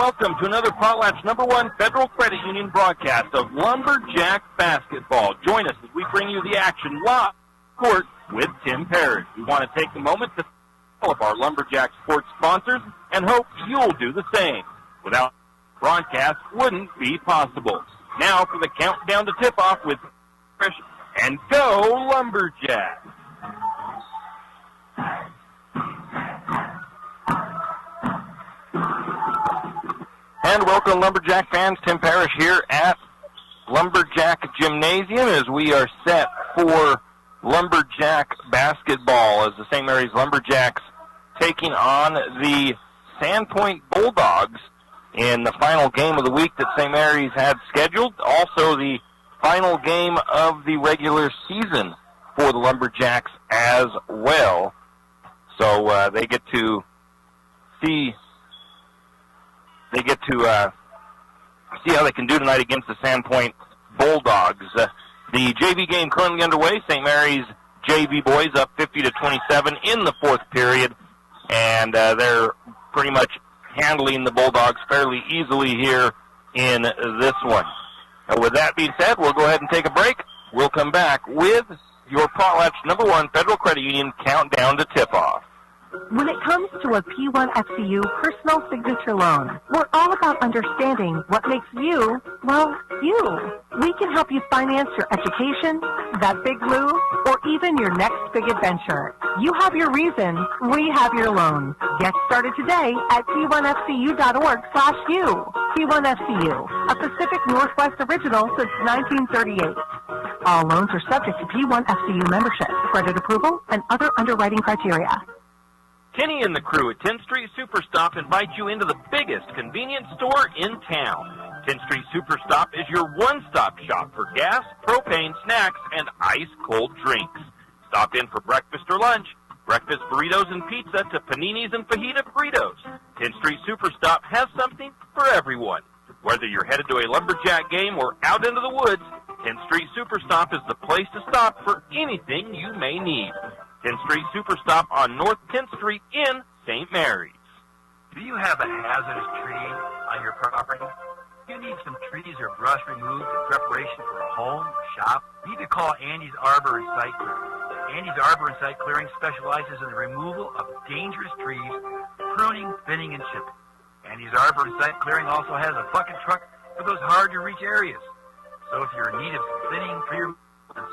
welcome to another Potlatch #1 Federal Credit Union broadcast of Lumberjack basketball. Join us as we bring you the action live court with Tim Parrish. We want to take a moment to thank all of our Lumberjack sports sponsors and hope you'll do the same. Without broadcast, wouldn't be possible. Now for the countdown to tip-off with Parrish, and go Lumberjack! And welcome, Lumberjack fans. Tim Parrish here at Lumberjack Gymnasium as we are set for Lumberjack basketball as the St. Mary's Lumberjacks taking on the Sandpoint Bulldogs in the final game of the week that St. Mary's had scheduled. Also the final game of the regular season for the Lumberjacks as well. So they get to see how they can do tonight against the Sandpoint Bulldogs. The JV game currently underway. St. Mary's JV boys up 50-27 in the fourth period, and they're pretty much handling the Bulldogs fairly easily here in this one. With that being said, we'll go ahead and take a break. We'll come back with your Potlatch #1 Federal Credit Union countdown to tip-off. When it comes to a P1 FCU personal signature loan, we're all about understanding what makes you, well, you. We can help you finance your education, that big move, or even your next big adventure. You have your reason, we have your loan. Get started today at p1fcu.org/u. P1FCU, a Pacific Northwest original since 1938. All loans are subject to P1 FCU membership, credit approval, and other underwriting criteria. Kenny and the crew at 10th Street Superstop invite you into the biggest convenience store in town. 10th Street Superstop is your one-stop shop for gas, propane, snacks, and ice-cold drinks. Stop in for breakfast or lunch, breakfast burritos and pizza to paninis and fajita burritos. 10th Street Superstop has something for everyone. Whether you're headed to a Lumberjack game or out into the woods, 10th Street Superstop is the place to stop for anything you may need. 10th Street Superstop on North 10th Street in St. Mary's. Do you have a hazardous tree on your property? You need some trees or brush removed in preparation for a home or shop? You need to call Andy's Arbor and Site Clearing. Andy's Arbor and Site Clearing specializes in the removal of dangerous trees, pruning, thinning, and chipping. Andy's Arbor and Site Clearing also has a bucket truck for those hard-to-reach areas. So if you're in need of some thinning for your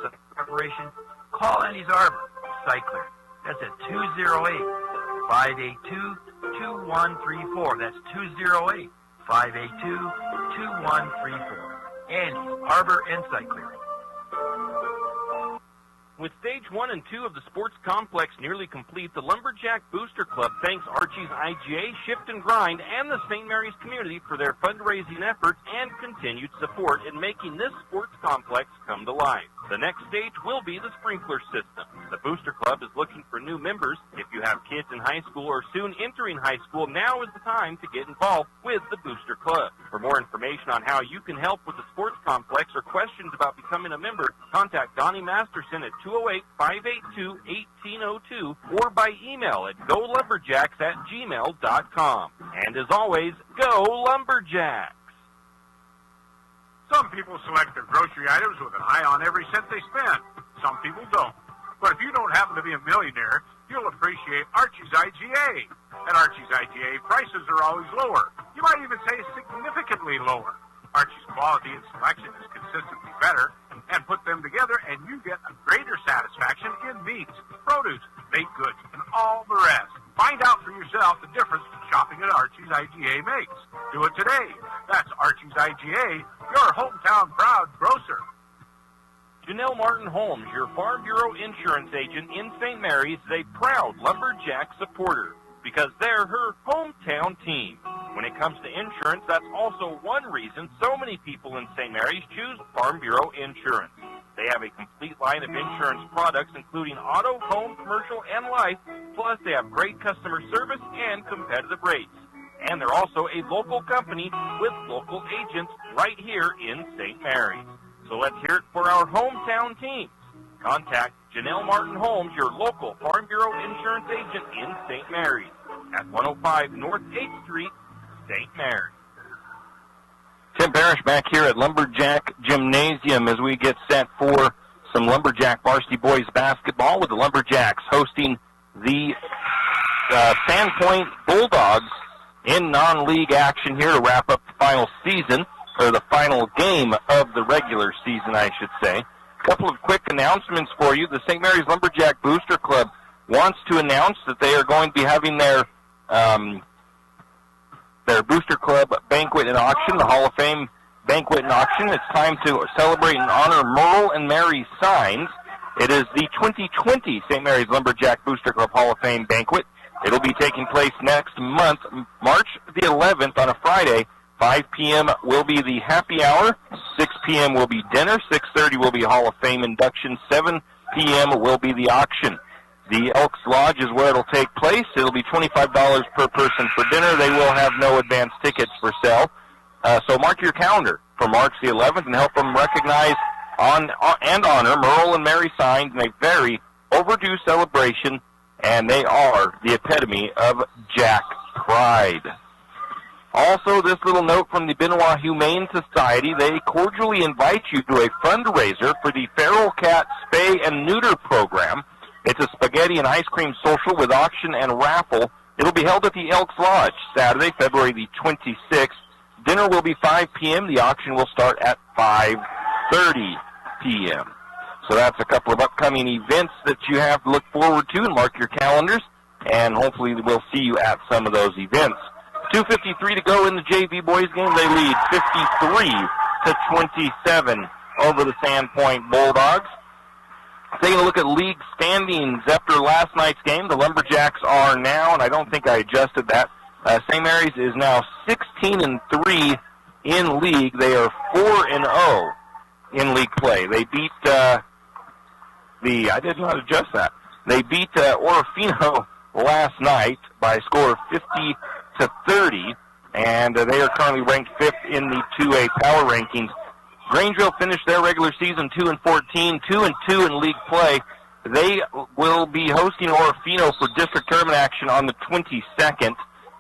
site preparation, call Andy's Arbor Site Clearing. That's at 208-582-2134. That's 208-582-2134. Andy's Arbor and Site Clearing. With Stage 1 and 2 of the sports complex nearly complete, the Lumberjack Booster Club thanks Archie's IGA, Shift and Grind, and the St. Mary's community for their fundraising efforts and continued support in making this sports complex come to life. The next stage will be the sprinkler system. The Booster Club is looking for new members. If you have kids in high school or soon entering high school, now is the time to get involved with the Booster Club. For more information on how you can help with the sports complex or questions about becoming a member, contact Donnie Masterson at 208-582-1802 or by email at golumberjacks@gmail.com. And as always, go Lumberjacks! Some people select their grocery items with an eye on every cent they spend. Some people don't. But if you don't happen to be a millionaire, you'll appreciate Archie's IGA. At Archie's IGA, prices are always lower. You might even say significantly lower. Archie's quality and selection is consistently better, and put them together and you get a greater satisfaction in meats, produce, baked goods, and all the rest. Find out for yourself the difference shopping at Archie's IGA makes. Do it today. That's Archie's IGA, your hometown proud grocer. Janelle Martin Holmes, your Farm Bureau insurance agent in St. Mary's, is a proud Lumberjack supporter because they're her hometown team. When it comes to insurance, that's also one reason so many people in St. Mary's choose Farm Bureau Insurance. They have a complete line of insurance products, including auto, home, commercial, and life, plus they have great customer service and competitive rates. And they're also a local company with local agents right here in St. Mary's. So let's hear it for our hometown teams. Contact Janelle Martin Holmes, your local Farm Bureau insurance agent in St. Mary's at 105 North 8th Street, St. Mary's. Tim Parrish back here at Lumberjack Gymnasium as we get set for some Lumberjack varsity boys basketball with the Lumberjacks hosting the Sandpoint Bulldogs in non-league action here to wrap up the final season, or the final game of the regular season, I should say. A couple of quick announcements for you. The St. Mary's Lumberjack Booster Club wants to announce that they are going to be having their Booster Club Banquet and Auction, the Hall of Fame Banquet and Auction. It's time to celebrate and honor Merle and Mary Signs. It is the 2020 St. Mary's Lumberjack Booster Club Hall of Fame Banquet. It'll be taking place next month, March the 11th on a Friday. 5 p.m. will be the happy hour. 6 p.m. will be dinner. 6:30 will be Hall of Fame induction. 7 p.m. will be the auction. The Elks Lodge is where it'll take place. It'll be $25 per person for dinner. They will have no advance tickets for sale. So mark your calendar for March the 11th and help them recognize and honor Merle and Mary Signs in a very overdue celebration, and they are the epitome of Jack pride. Also, this little note from the Benoit Humane Society, they cordially invite you to a fundraiser for the Feral Cat Spay and Neuter program. It's a spaghetti and ice cream social with auction and raffle. It'll be held at the Elks Lodge Saturday, February the 26th. Dinner will be 5 p.m. The auction will start at 5:30 p.m. So that's a couple of upcoming events that you have to look forward to, and mark your calendars, and hopefully we'll see you at some of those events. 2:53 to go in the JV boys game. They lead 53-27 over the Sandpoint Bulldogs. Taking a look at league standings after last night's game, the Lumberjacks are now, and I don't think I adjusted that, St. Mary's is now 16-3 in league. They are 4-0 in league play. They beat I did not adjust that. They beat Orofino last night by a score of 50-30, and they are currently ranked 5th in the 2A power rankings. Grangeville finished their regular season 2-14, 2-2 in league play. They will be hosting Orofino for district tournament action on the 22nd,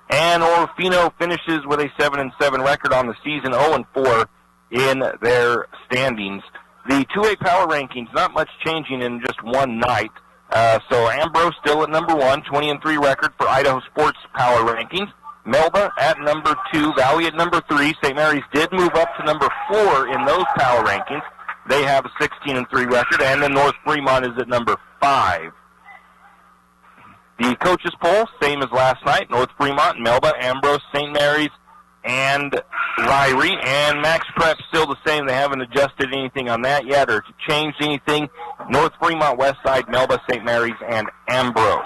and Orofino finishes with a 7-7 record on the season, 0-4 in their standings. The 2A power rankings, not much changing in just one night. So Ambrose still at number 1, 20-3 record for Idaho Sports power rankings. Melba at number 2, Valley at number 3. St. Mary's did move up to number 4 in those power rankings. They have a 16-3 record, and then North Fremont is at number 5. The coaches poll, same as last night. North Fremont, Melba, Ambrose, St. Mary's, and Ryrie. And Max Prep still the same. They haven't adjusted anything on that yet or changed anything. North Fremont, Westside, Melba, St. Mary's, and Ambrose.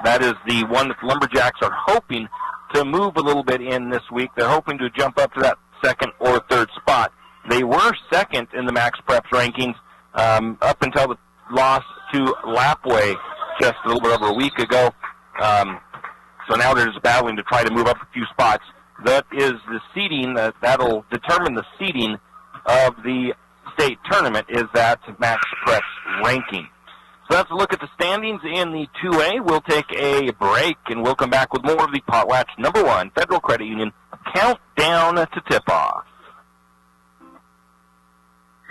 That is the one that the Lumberjacks are hoping to move a little bit in this week. They're hoping to jump up to that second or third spot. They were second in the Max Preps rankings up until the loss to Lapway just a little bit over a week ago. So now they're just battling to try to move up a few spots. That is the seeding, that'll determine the seeding of the state tournament, is that Max Preps ranking. So that's a look at the standings in the 2A. We'll take a break, and we'll come back with more of the Potlatch number 1 Federal Credit Union countdown to tip-off.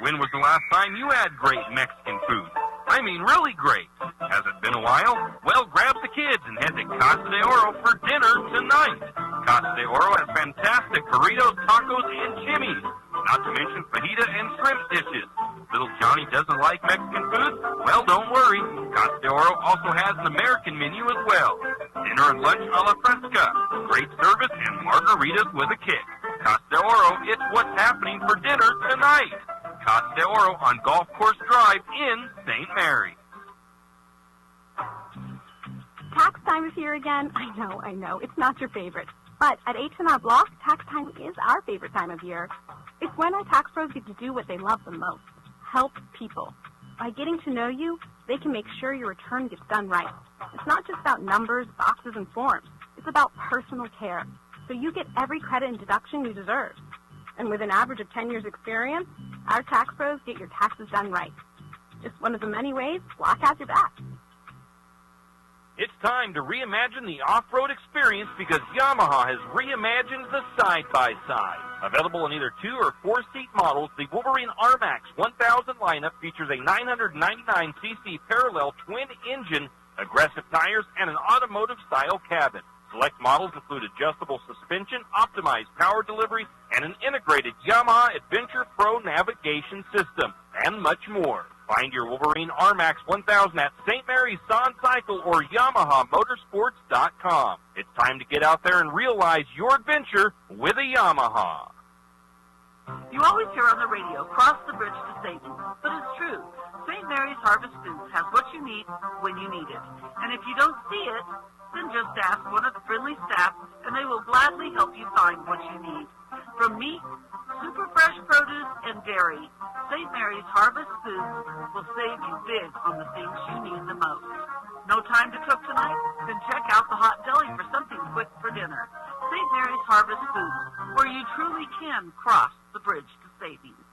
When was the last time you had great Mexican food? I mean, really great. Has it been a while? Well, grab the kids and head to Casa de Oro for dinner tonight. Casa de Oro has fantastic burritos, tacos, and chimneys, not to mention fajita and shrimp dishes. Little Johnny doesn't like Mexican food? Well, don't worry. Casa de Oro also has an American menu as well. Dinner and lunch a la fresca. Great service and margaritas with a kick. Casa de Oro, it's what's happening for dinner tonight. Casa de Oro on Golf Course Drive in St. Mary. Tax time is here again. I know. It's not your favorite. But at H&R Block, tax time is our favorite time of year. It's when our tax pros get to do what they love the most, help people. By getting to know you, they can make sure your return gets done right. It's not just about numbers, boxes, and forms. It's about personal care. So you get every credit and deduction you deserve. And with an average of 10 years experience, our tax pros get your taxes done right. Just one of the many ways Block has your back. It's time to reimagine the off-road experience because Yamaha has reimagined the side-by-side. Available in either 2- or 4-seat models, the Wolverine RMAX 1000 lineup features a 999cc parallel twin-engine, aggressive tires, and an automotive-style cabin. Select models include adjustable suspension, optimized power delivery, and an integrated Yamaha Adventure Pro navigation system, and much more. Find your Wolverine RMAX 1000 at St. Mary's Son Cycle or YamahaMotorsports.com. It's time to get out there and realize your adventure with a Yamaha. You always hear on the radio, cross the bridge to savings, but it's true. St. Mary's Harvest Foods has what you need when you need it. And if you don't see it, then just ask one of the friendly staff, and they will gladly help you find what you need. From meat, super fresh produce, and dairy, St. Mary's Harvest Foods will save you big on the things you need the most. No time to cook tonight? Then check out the hot deli for something quick for dinner. St. Mary's Harvest Foods, where you truly can cross the bridge to savings.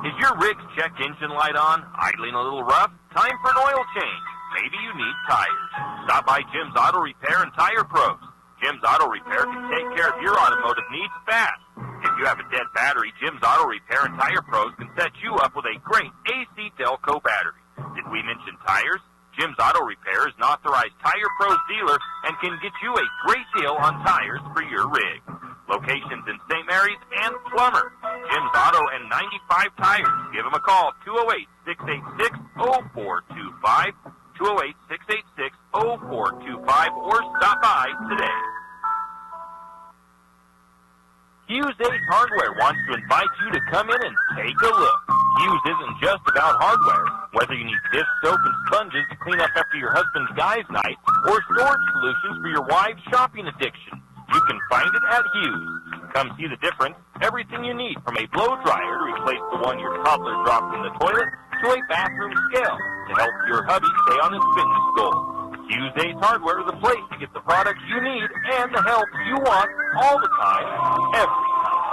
Is your rig's check engine light on? Idling a little rough? Time for an oil change. Maybe you need tires. Stop by Jim's Auto Repair and Tire Pros. Jim's Auto Repair can take care of your automotive needs fast. If you have a dead battery, Jim's Auto Repair and Tire Pros can set you up with a great AC Delco battery. Did we mention tires? Jim's Auto Repair is an authorized Tire Pros dealer and can get you a great deal on tires for your rig. Locations in St. Mary's and Plummer. Jim's Auto and 95 Tires. Give them a call, 208-686-0425, 208-686-0425, or stop by today. Hughes Ace Hardware wants to invite you to come in and take a look. Hughes isn't just about hardware. Whether you need dish soap and sponges to clean up after your husband's guys' night, or storage solutions for your wife's shopping addiction, you can find it at Hughes. Come see the difference. Everything you need, from a blow dryer to replace the one your toddler dropped in the toilet, to a bathroom scale to help your hubby stay on his fitness goal. Hughes Ace Hardware is the place to get the products you need and the help you want all the time, every time.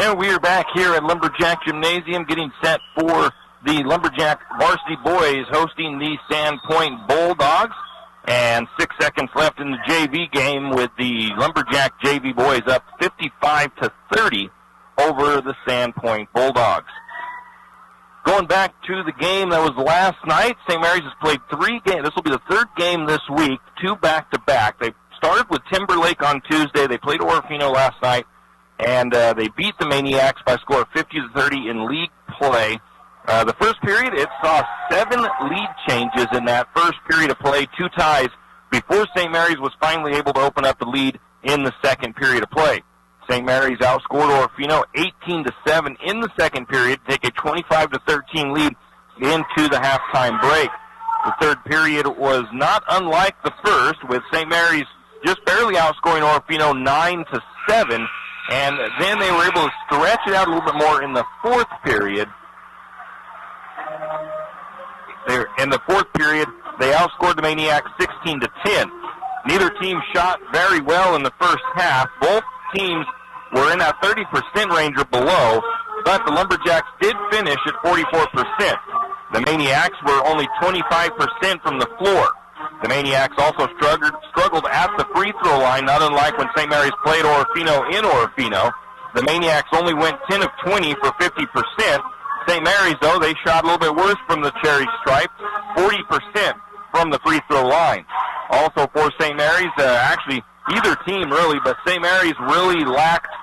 And we are back here at Lumberjack Gymnasium getting set for the Lumberjack varsity boys hosting the Sandpoint Bulldogs. And 6 seconds left in the JV game with the Lumberjack JV boys up 55-30 over the Sandpoint Bulldogs. Going back to the game that was last night, St. Mary's has played 3 games. This will be the 3rd game this week, 2 back-to-back. They started with Timberlake on Tuesday. They played Orofino last night, and they beat the Maniacs by a score of 50-30 in league play. The first period, it saw 7 lead changes in that first period of play, 2 ties, before St. Mary's was finally able to open up the lead in the second period of play. St. Mary's outscored Orofino 18-7 in the second period to take a 25-13 lead into the halftime break. The third period was not unlike the first, with St. Mary's just barely outscoring Orofino 9-7, and then they were able to stretch it out a little bit more in the fourth period. In the fourth period, they outscored the Maniacs 16-10. Neither team shot very well in the first half. Both teams were in that 30% range or below, but the Lumberjacks did finish at 44%. The Maniacs were only 25% from the floor. The Maniacs also struggled at the free throw line, not unlike when St. Mary's played Orofino in Orofino. The Maniacs only went 10 of 20 for 50%. St. Mary's, though, they shot a little bit worse from the cherry stripe, 40% from the free throw line. Also for St. Mary's, actually either team really, but St. Mary's really lacked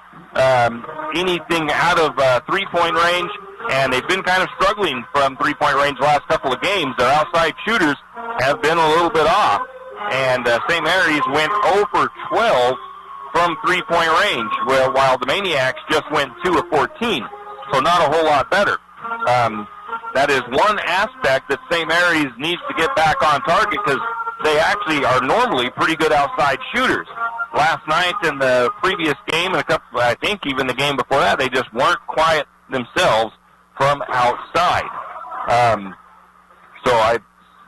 anything out of three-point range, and they've been kind of struggling from three-point range the last couple of games. Their outside shooters have been a little bit off, and St. Mary's went 0 for 12 from three-point range, while the Maniacs just went 2 of 14, so not a whole lot better. That is one aspect that St. Mary's needs to get back on target, because they actually are normally pretty good outside shooters. Last night in the previous game, and I think even the game before that, they just weren't quiet themselves from outside. So I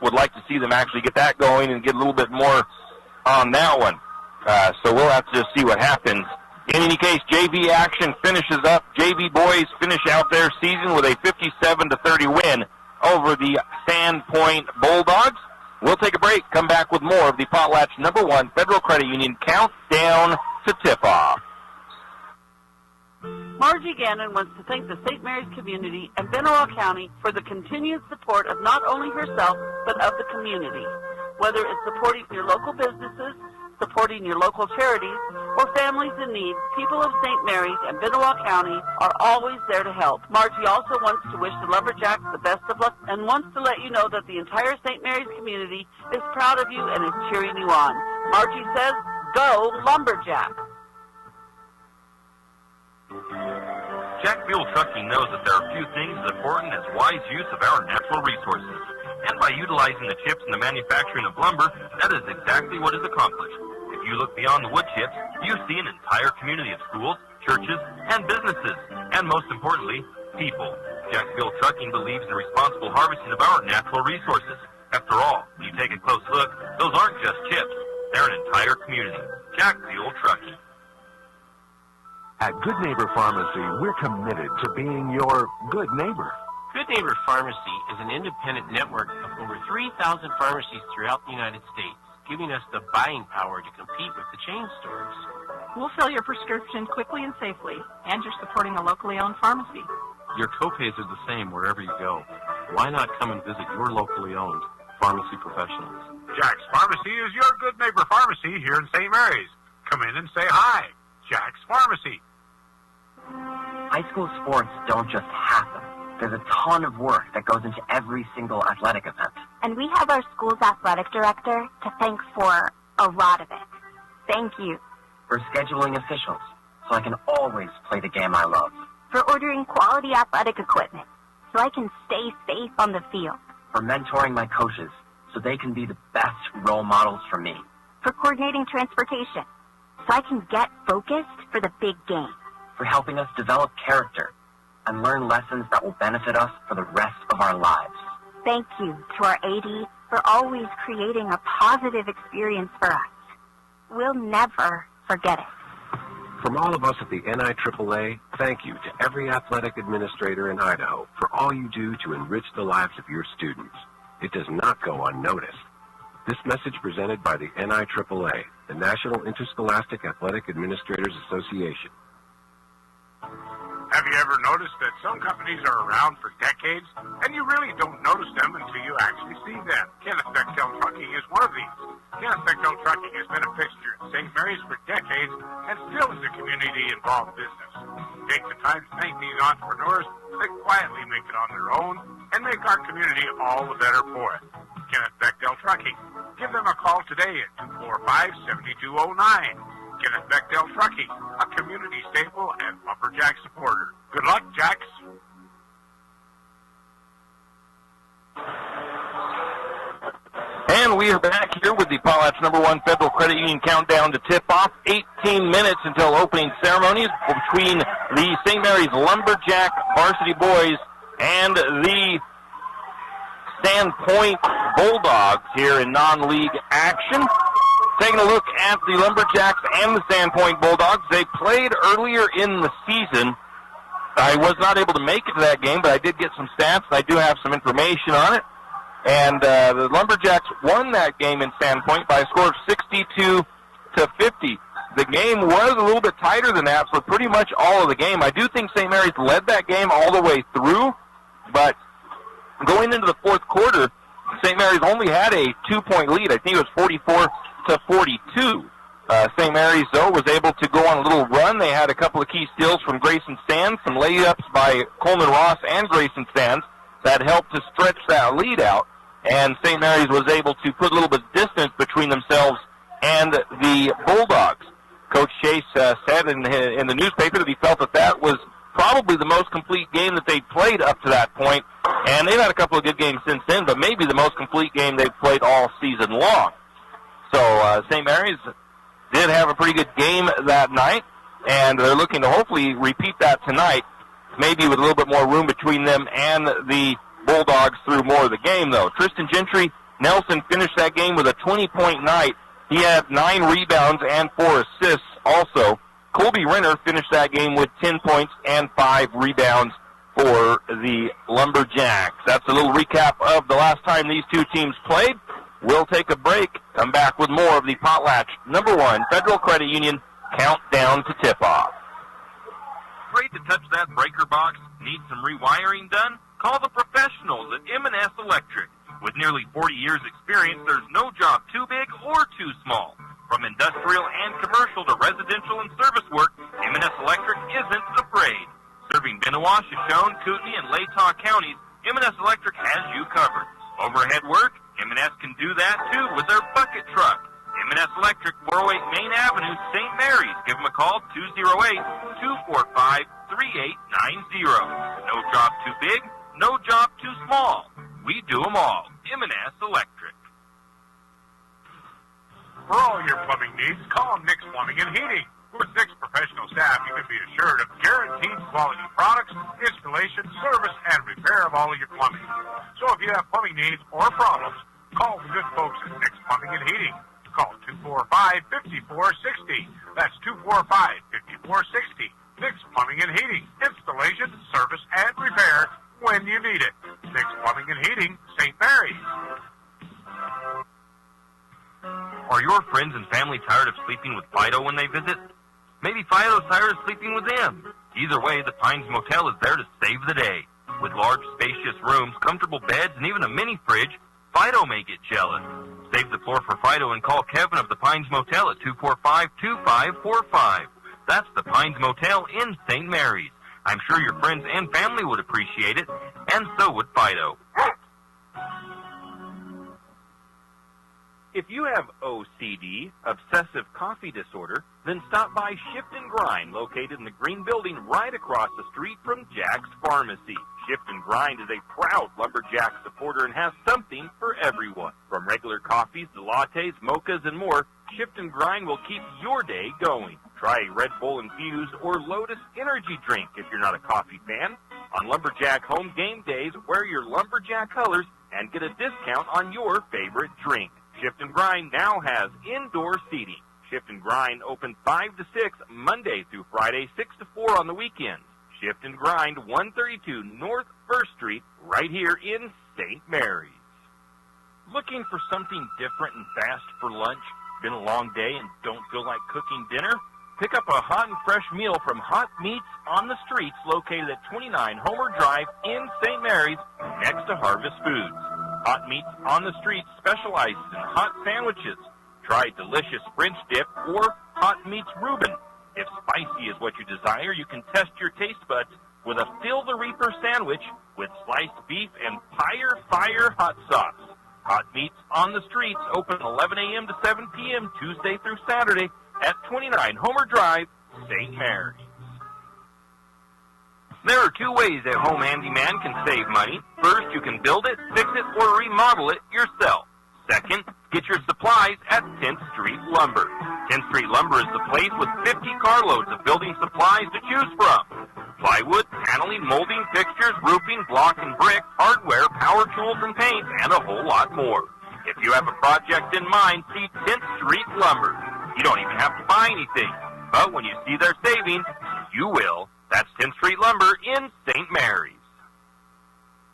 would like to see them actually get that going and get a little bit more on that one. So we'll have to just see what happens In any case, JV action finishes up. JV boys finish out their season with a 57-30 win over the Sandpoint Bulldogs. We'll take a break, come back with more of the Potlatch #1 Federal Credit Union countdown to tip-off. Margie Gannon wants to thank the St. Mary's community and Benoit County for the continued support of not only herself, but of the community. Whether it's supporting your local businesses, supporting your local charities, or families in need, people of St. Mary's and Benoit County are always there to help. Margie also wants to wish the Lumberjacks the best of luck and wants to let you know that the entire St. Mary's community is proud of you and is cheering you on. Margie says, go Lumberjack! Jack Fuel Trucking knows that there are few things as important as wise use of our natural resources. And by utilizing the chips in the manufacturing of lumber, that is exactly what is accomplished. If you look beyond the wood chips, you see an entire community of schools, churches, and businesses, and most importantly, people. Jack Fuel Trucking believes in the responsible harvesting of our natural resources. After all, when you take a close look, those aren't just chips. They're an entire community. Jack Fuel Trucking. At Good Neighbor Pharmacy, we're committed to being your good neighbor. Good Neighbor Pharmacy is an independent network of over 3,000 pharmacies throughout the United States, giving us the buying power to compete with the chain stores. We'll fill your prescription quickly and safely, and you're supporting a locally owned pharmacy. Your copays are the same wherever you go. Why not come and visit your locally owned pharmacy professionals? Jack's Pharmacy is your Good Neighbor Pharmacy here in St. Mary's. Come in and say hi. Jack's Pharmacy. High school sports don't just happen. There's a ton of work that goes into every single athletic event. And we have our school's athletic director to thank for a lot of it. Thank you. For scheduling officials, so I can always play the game I love. For ordering quality athletic equipment, so I can stay safe on the field. For mentoring my coaches, so they can be the best role models for me. For coordinating transportation, so I can get focused for the big game. For helping us develop character and learn lessons that will benefit us for the rest of our lives. Thank you to our AD for always creating a positive experience for us. We'll never forget it. From all of us at the NIAAA, thank you to every athletic administrator in Idaho for all you do to enrich the lives of your students. It does not go unnoticed. This message presented by the NIAAA, the National Interscholastic Athletic Administrators Association. Have you ever noticed that some companies are around for decades, and you really don't notice them until you actually see them? Kenneth Bechtel Trucking is one of these. Kenneth Bechtel Trucking has been a fixture in St. Mary's for decades and still is a community-involved business. Take the time to thank these entrepreneurs that quietly make it on their own and make our community all the better for it. Kenneth Bechtel Trucking. Give them a call today at 245-7209. Kenneth Bechtel Trucking, a community staple and Lumberjack supporter. Good luck, Jacks. And we are back here with the Potlatch #1 Federal Credit Union countdown to tip-off. 18 minutes until opening ceremonies between the St. Mary's Lumberjack varsity boys and the Sandpoint Bulldogs here in non-league action. Taking a look at the Lumberjacks and the Sandpoint Bulldogs. They played earlier in the season. I was not able to make it to that game, but I did get some stats. I do have some information on it. And the Lumberjacks won that game in Sandpoint by a score of 62-50. The game was a little bit tighter than that for pretty much all of the game. I do think St. Mary's led that game all the way through, but going into the fourth quarter, St. Mary's only had a 2-point lead. I think it was 44-42. St. Mary's, though, was able to go on a little run. They had a couple of key steals from Grayson Sands, some layups by Coleman Ross and Grayson Sands that helped to stretch that lead out. And St. Mary's was able to put a little bit of distance between themselves and the Bulldogs. Coach Chase said in the newspaper that he felt that that was probably the most complete game that they'd played up to that point. And they've had a couple of good games since then, but maybe the most complete game they've played all season long. So St. Mary's did have a pretty good game that night, and they're looking to hopefully repeat that tonight, maybe with a little bit more room between them and the Bulldogs through more of the game, though. Tristan Gentry Nelson finished that game with a 20-point night. He had 9 rebounds and 4 assists also. Colby Renner finished that game with 10 points and 5 rebounds for the Lumberjacks. That's a little recap of the last time these two teams played. We'll take a break, come back with more of the Potlatch #1 Federal Credit Union countdown to tip-off. Afraid to touch that breaker box? Need some rewiring done? Call the professionals at M&S Electric. With nearly 40 years' experience, there's no job too big or too small. From industrial and commercial to residential and service work, M&S Electric isn't afraid. Serving Benoit, Shoshone, Kootenai, and Latah counties, M&S Electric has you covered. Overhead work? M&S can do that too with their bucket truck. M&S Electric, 408 Main Avenue, St. Mary's. Give them a call, 208-245-3890. No job too big, no job too small. We do them all. M&S Electric. For all your plumbing needs, call Nick's Plumbing and Heating. With Nick's professional staff, you can be assured of guaranteed quality products, installation, service, and repair of all of your plumbing. So if you have plumbing needs or problems, call the good folks at Nick's Plumbing and Heating. Call 245-5460. That's 245-5460. Nick's Plumbing and Heating. Installation, service, and repair when you need it. Nick's Plumbing and Heating, St. Mary's. Are your friends and family tired of sleeping with Fido when they visit? Maybe Fido's tired of sleeping with them. Either way, the Pines Motel is there to save the day. With large, spacious rooms, comfortable beds, and even a mini fridge, Fido may get jealous. Save the floor for Fido and call Kevin of the Pines Motel at 245-2545. That's the Pines Motel in St. Mary's. I'm sure your friends and family would appreciate it, and so would Fido. If you have OCD, obsessive coffee disorder, then stop by Shift and Grind, located in the green building right across the street from Jack's Pharmacy. Shift and Grind is a proud Lumberjack supporter and has something for everyone. From regular coffees to lattes, mochas, and more, Shift and Grind will keep your day going. Try a Red Bull infused or Lotus energy drink if you're not a coffee fan. On Lumberjack home game days, wear your Lumberjack colors and get a discount on your favorite drink. Shift and Grind now has indoor seating. Shift and Grind open 5 to 6 Monday through Friday, 6 to 4 on the weekends. Shift and Grind, 132 North 1st Street, right here in St. Mary's. Looking for something different and fast for lunch? Been a long day and don't feel like cooking dinner? Pick up a hot and fresh meal from Hot Meats on the Streets, located at 29 Homer Drive in St. Mary's, next to Harvest Foods. Hot Meats on the Streets specializes in hot sandwiches. Try delicious French dip or Hot Meats Reuben. If spicy is what you desire, you can test your taste buds with a Fill the Reaper sandwich with sliced beef and Fire hot sauce. Hot Meats on the Streets open 11 a.m. to 7 p.m. Tuesday through Saturday at 29 Homer Drive, St. Mary's. There are two ways a home handyman can save money. First, you can build it, fix it, or remodel it yourself. Second, get your supplies at 10th Street Lumber. 10th Street Lumber is the place with 50 carloads of building supplies to choose from. Plywood, paneling, molding, fixtures, roofing, block and brick, hardware, power tools and paint, and a whole lot more. If you have a project in mind, see 10th Street Lumber. You don't even have to buy anything, but when you see their savings, you will. That's 10th Street Lumber in St. Mary's.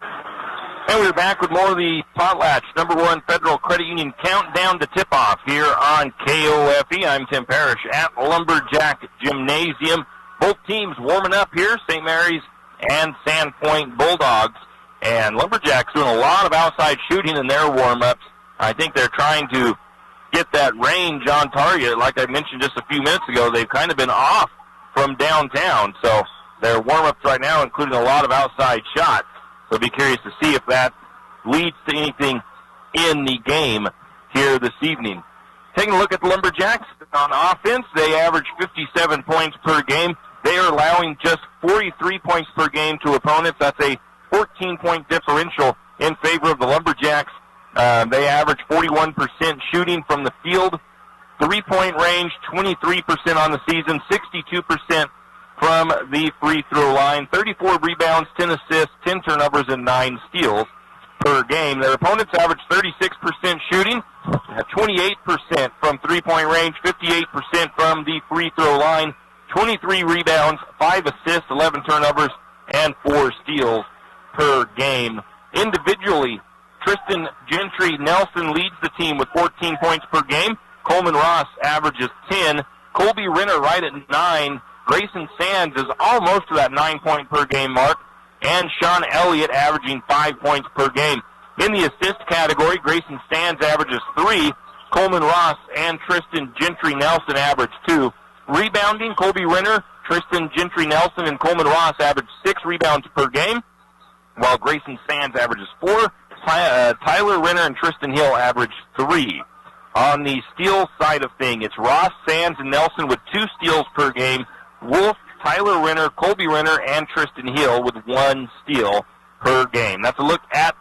And we're back with more of the Potlatch #1 Federal Credit Union countdown to tip-off here on KOFE. I'm Tim Parrish at Lumberjack Gymnasium. Both teams warming up here, St. Mary's and Sandpoint Bulldogs. And Lumberjacks doing a lot of outside shooting in their warm-ups. I think they're trying to get that range on target. Like I mentioned just a few minutes ago, they've kind of been off from downtown. So their warm-ups right now including a lot of outside shots. So be curious to see if that leads to anything in the game here this evening. Taking a look at the Lumberjacks on offense, they average 57 points per game. They are allowing just 43 points per game to opponents. That's a 14-point differential in favor of the Lumberjacks. They average 41% shooting from the field, three-point range, 23% on the season, 62% from the free throw line, 34 rebounds, 10 assists, 10 turnovers, and 9 steals per game. Their opponents average 36% shooting, 28% from three-point range, 58% from the free throw line, 23 rebounds, 5 assists, 11 turnovers, and 4 steals per game. Individually, Tristan Gentry Nelson leads the team with 14 points per game. Coleman Ross averages 10. Colby Renner right at 9. Grayson Sands is almost to that 9-point per game mark. And Sean Elliott averaging 5 points per game. In the assist category, Grayson Sands averages 3. Coleman Ross and Tristan Gentry Nelson average 2. Rebounding, Colby Renner, Tristan Gentry Nelson, and Coleman Ross average 6 rebounds per game, while Grayson Sands averages 4. Tyler Renner and Tristan Hill average 3. On the steal side of things, it's Ross, Sands, and Nelson with 2 steals per game. Wolf, Tyler Renner, Colby Renner, and Tristan Hill with 1 steal per game. That's a look at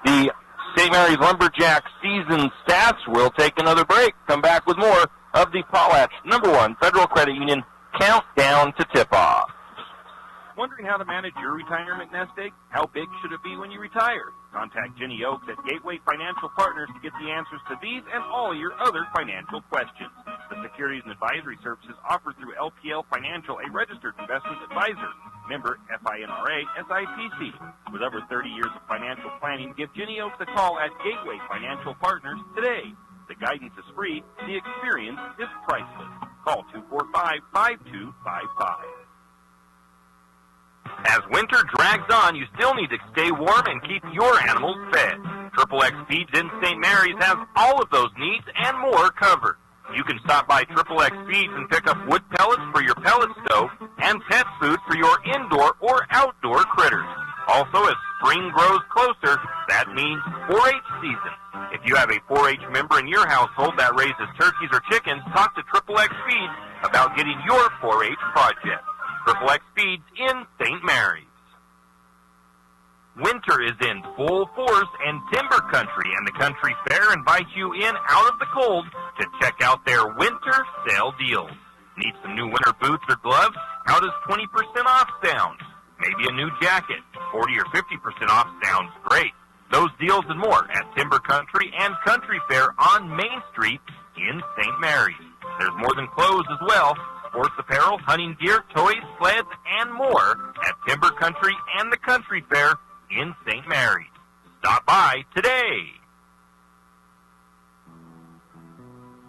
the St. Mary's Lumberjack season stats. We'll take another break. Come back with more of the Potlatch #1 Federal Credit Union countdown to tip-off. Wondering how to manage your retirement nest egg? How big should it be when you retire? Contact Jenny Oakes at Gateway Financial Partners to get the answers to these and all your other financial questions. The securities and advisory services offered through LPL Financial, a registered investment advisor. Member FINRA SIPC. With over 30 years of financial planning, give Jenny Oakes a call at Gateway Financial Partners today. The guidance is free. The experience is priceless. Call 245-5255. As winter drags on, you still need to stay warm and keep your animals fed. XXX Feeds in St. Mary's has all of those needs and more covered. You can stop by XXX Feeds and pick up wood pellets for your pellet stove and pet food for your indoor or outdoor critters. Also, as spring grows closer, that means 4-H season. If you have a 4-H member in your household that raises turkeys or chickens, talk to XXX Feeds about getting your 4-H project. XXX Feeds in St. Mary's. Winter is in full force, and Timber Country and the Country Fair invite you in out of the cold to check out their winter sale deals. Need some new winter boots or gloves? How does 20% off sound? Maybe a new jacket. 40 or 50% off sounds great. Those deals and more at Timber Country and Country Fair on Main Street in St. Mary's. There's more than clothes as well. Sports apparel, hunting gear, toys, sleds, and more at Timber Country and the Country Fair in St. Mary's. Stop by today.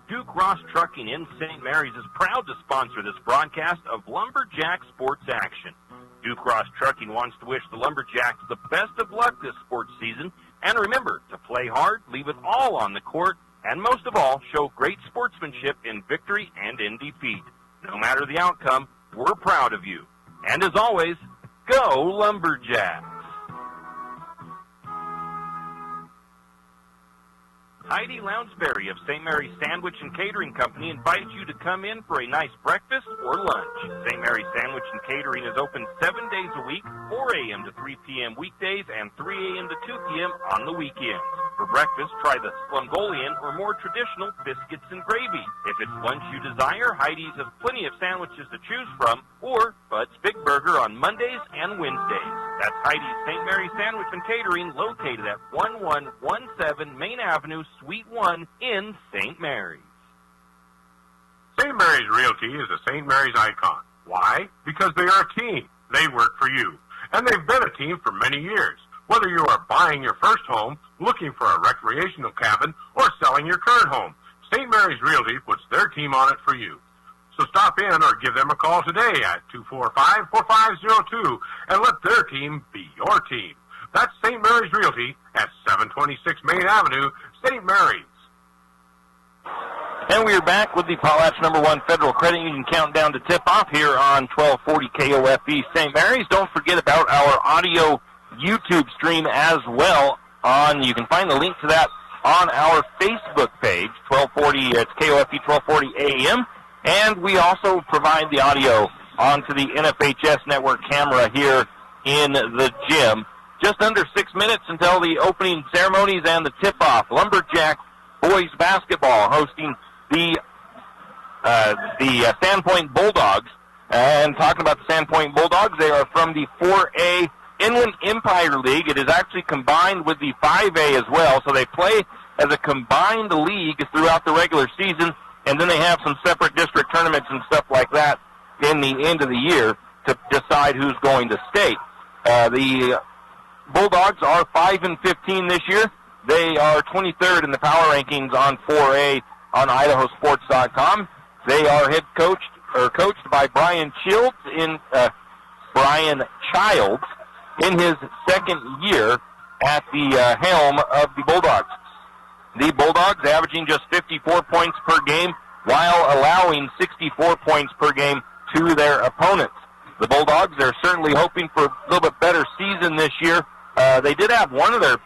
Duke Ross Trucking in St. Mary's is proud to sponsor this broadcast of Lumberjack Sports Action. Duke Ross Trucking wants to wish the Lumberjacks the best of luck this sports season, and remember to play hard, leave it all on the court, and most of all, show great sportsmanship in victory and in defeat. No matter the outcome, we're proud of you. And as always, go Lumberjacks! Heidi Lounsbury of St. Mary's Sandwich and Catering Company invites you to come in for a nice breakfast or lunch. St. Mary's Sandwich and Catering is open 7 days a week, 4 a.m. to 3 p.m. weekdays, and 3 a.m. to 2 p.m. on the weekends. For breakfast, try the Slumgolian or more traditional biscuits and gravy. If it's lunch you desire, Heidi's has plenty of sandwiches to choose from, or Bud's Big Burger on Mondays and Wednesdays. That's Heidi's St. Mary's Sandwich and Catering, located at 1117 Main Avenue, Suite 1 in St. Mary's. St. Mary's Realty is a St. Mary's icon. Why? Because they are a team. They work for you. And they've been a team for many years. Whether you are buying your first home, looking for a recreational cabin, or selling your current home, St. Mary's Realty puts their team on it for you. So stop in or give them a call today at 245-4502 and let their team be your team. That's St. Mary's Realty at 726 Main Avenue, St. Mary's. And we are back with the Potlatch #1 Federal Credit Union countdown to tip-off here on 1240 KOFE St. Mary's. Don't forget about our audio YouTube stream as well. You can find the link to that on our Facebook page, 1240. It's KOFE 1240 AM. And we also provide the audio onto the NFHS network camera here in the gym. Just under 6 minutes until the opening ceremonies and the tip-off. Lumberjack boys basketball hosting the Sandpoint Bulldogs. And talking about the Sandpoint Bulldogs, they are from the 4A Inland Empire League. It is actually combined with the 5A as well, so they play as a combined league throughout the regular season, and then they have some separate district tournaments and stuff like that in the end of the year to decide who's going to stay. The Bulldogs are 5-15 this year. They are 23rd in the power rankings on 4A on IdahoSports.com. They are coached by Brian Childs in his second year at the helm of the Bulldogs. The Bulldogs averaging just 54 points per game while allowing 64 points per game to their opponents. The Bulldogs are certainly hoping for a little bit better season this year. They did have one of their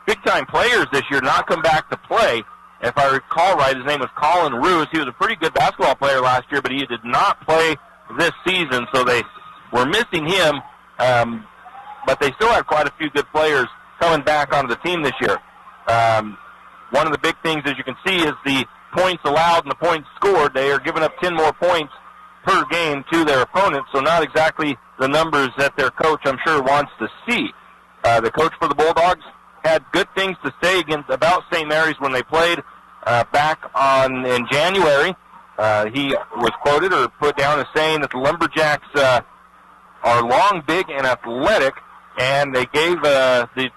big-time players this year not come back to play. If I recall right, his name was Colin Roos. He was a pretty good basketball player last year, but he did not play this season, so they were missing him. But they still have quite a few good players coming back onto the team this year. One of the big things, as you can see, is the points allowed and the points scored. They are giving up 10 more points per game to their opponents, so not exactly the numbers that their coach, I'm sure, wants to see. The coach for the Bulldogs had good things to say about St. Mary's when they played back in January. He was quoted or put down as saying that the Lumberjacks are long, big, and athletic, and they gave the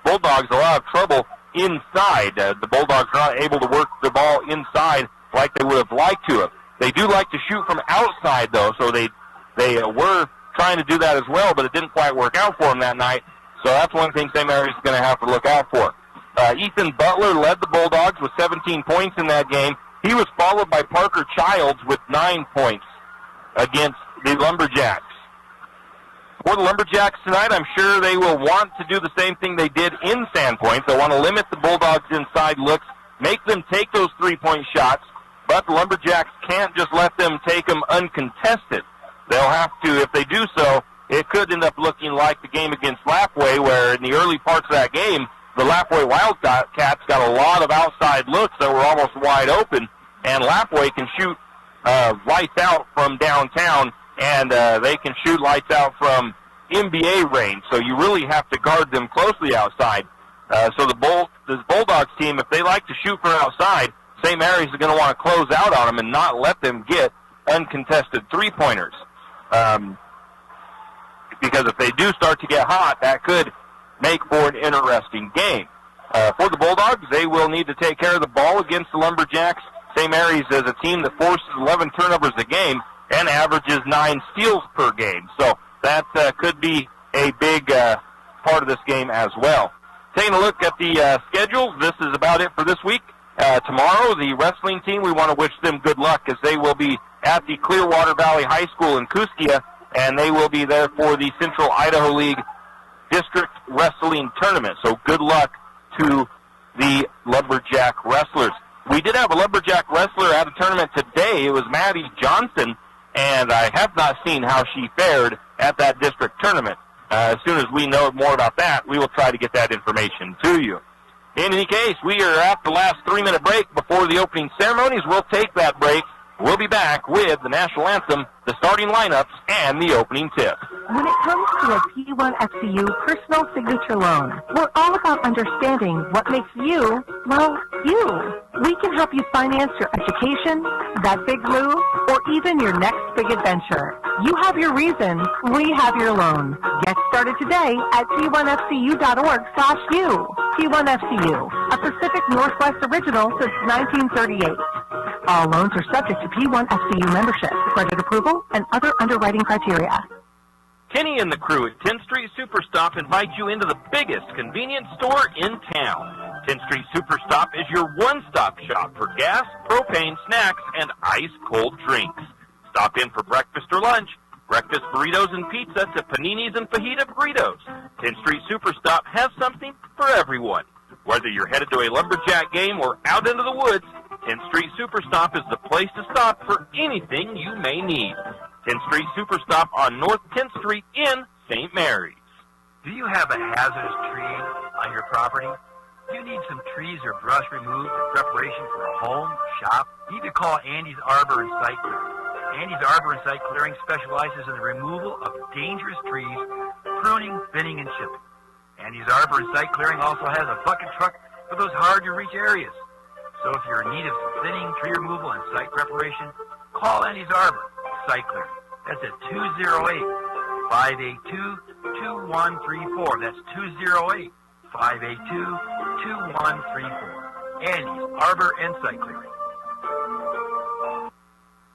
Bulldogs a lot of trouble inside. The Bulldogs are not able to work the ball inside like they would have liked to have. They do like to shoot from outside, though, so they were trying to do that as well, but it didn't quite work out for them that night. So that's one thing St. Mary's is going to have to look out for. Ethan Butler led the Bulldogs with 17 points in that game. He was followed by Parker Childs with 9 points against the Lumberjacks. For the Lumberjacks tonight, I'm sure they will want to do the same thing they did in Sandpoint. They want to limit the Bulldogs' inside looks, make them take those three-point shots, but the Lumberjacks can't just let them take them uncontested. They'll have to, if they do so, it could end up looking like the game against Lapway, where in the early parts of that game, the Lapway Wildcats got a lot of outside looks that were almost wide open, and Lapway can shoot lights out from downtown, and they can shoot lights out from NBA range, so you really have to guard them closely outside. So the Bulldogs team, if they like to shoot from outside, St. Mary's is going to want to close out on them and not let them get uncontested three-pointers. Because if they do start to get hot, that could make for an interesting game. For the Bulldogs, they will need to take care of the ball against the Lumberjacks. St. Mary's is a team that forces 11 turnovers a game and averages 9 steals per game. So that could be a big part of this game as well. Taking a look at the schedule, this is about it for this week. Tomorrow, the wrestling team, we want to wish them good luck as they will be at the Clearwater Valley High School in Kooskia, and they will be there for the Central Idaho League District Wrestling Tournament. So good luck to the Lumberjack wrestlers. We did have a Lumberjack wrestler at a tournament today. It was Maddie Johnson, and I have not seen how she fared at that district tournament. As soon as we know more about that, we will try to get that information to you. In any case, we are at the last 3-minute break before the opening ceremonies. We'll take that break. We'll be back with the national anthem, the starting lineups, and the opening tip. When it comes to a P1FCU personal signature loan, we're all about understanding what makes you, well, you. We can help you finance your education, that big move, or even your next big adventure. You have your reason, we have your loan. Get started today at P1FCU.org/you. P1FCU, a Pacific Northwest original since 1938. All loans are subject to P1FCU membership, credit approval, and other underwriting criteria. Kenny and the crew at 10th Street Superstop invite you into the biggest convenience store in town. 10th Street Superstop is your one-stop shop for gas, propane, snacks, and ice-cold drinks. Stop in for breakfast or lunch. Breakfast burritos and pizza to paninis and fajita burritos. 10th Street Superstop has something for everyone. Whether you're headed to a Lumberjack game or out into the woods, 10th Street Superstop is the place to stop for anything you may need. 10th Street Superstop on North 10th Street in St. Mary's. Do you have a hazardous tree on your property? Do you need some trees or brush removed in preparation for a home, shop? You need to call Andy's Arbor and Site Clearing. Andy's Arbor and Site Clearing specializes in the removal of dangerous trees, pruning, thinning, and chipping. Andy's Arbor and Site Clearing also has a bucket truck for those hard-to-reach areas. So if you're in need of some thinning, tree removal, and site preparation, call Andy's Arbor Site Clearing. That's at 208-582-2134. That's 208-582-2134. Andy's Arbor and Site Clearing.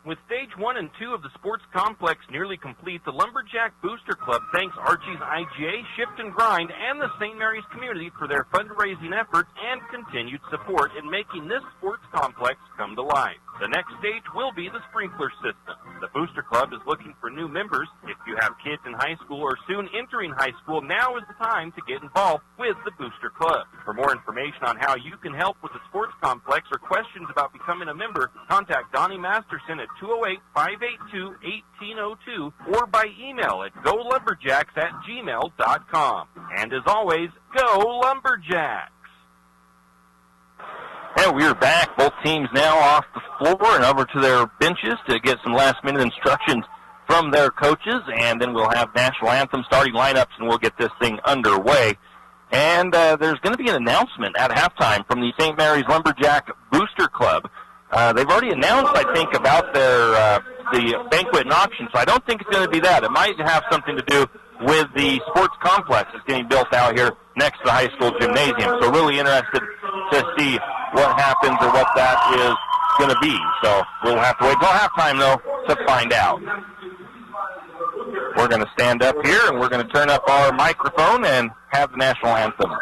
With Stage 1 and 2 of the sports complex nearly complete, the Lumberjack Booster Club thanks Archie's IGA, Shift and Grind, and the St. Mary's community for their fundraising efforts and continued support in making this sports complex come to life. The next stage will be the sprinkler system. The Booster Club is looking for new members. If you have kids in high school or soon entering high school, now is the time to get involved with the Booster Club. For more information on how you can help with the sports complex or questions about becoming a member, contact Donnie Masterson at 208-582-1802 or by email at golumberjacks@gmail.com. And as always, go Lumberjacks! And we're back. Both teams now off the floor and over to their benches to get some last-minute instructions from their coaches, and then we'll have National Anthem starting lineups, and we'll get this thing underway. And there's going to be an announcement at halftime from the St. Mary's Lumberjack Booster Club. They've already announced, I think, about their the banquet and auction, so I don't think it's going to be that. It might have something to do with the sports complex that's getting built out here next to the high school gymnasium. So really interested to see what happens or what that is going to be. So we'll have to wait till halftime, though, to find out. We're going to stand up here, and we're going to turn up our microphone and have the national anthem.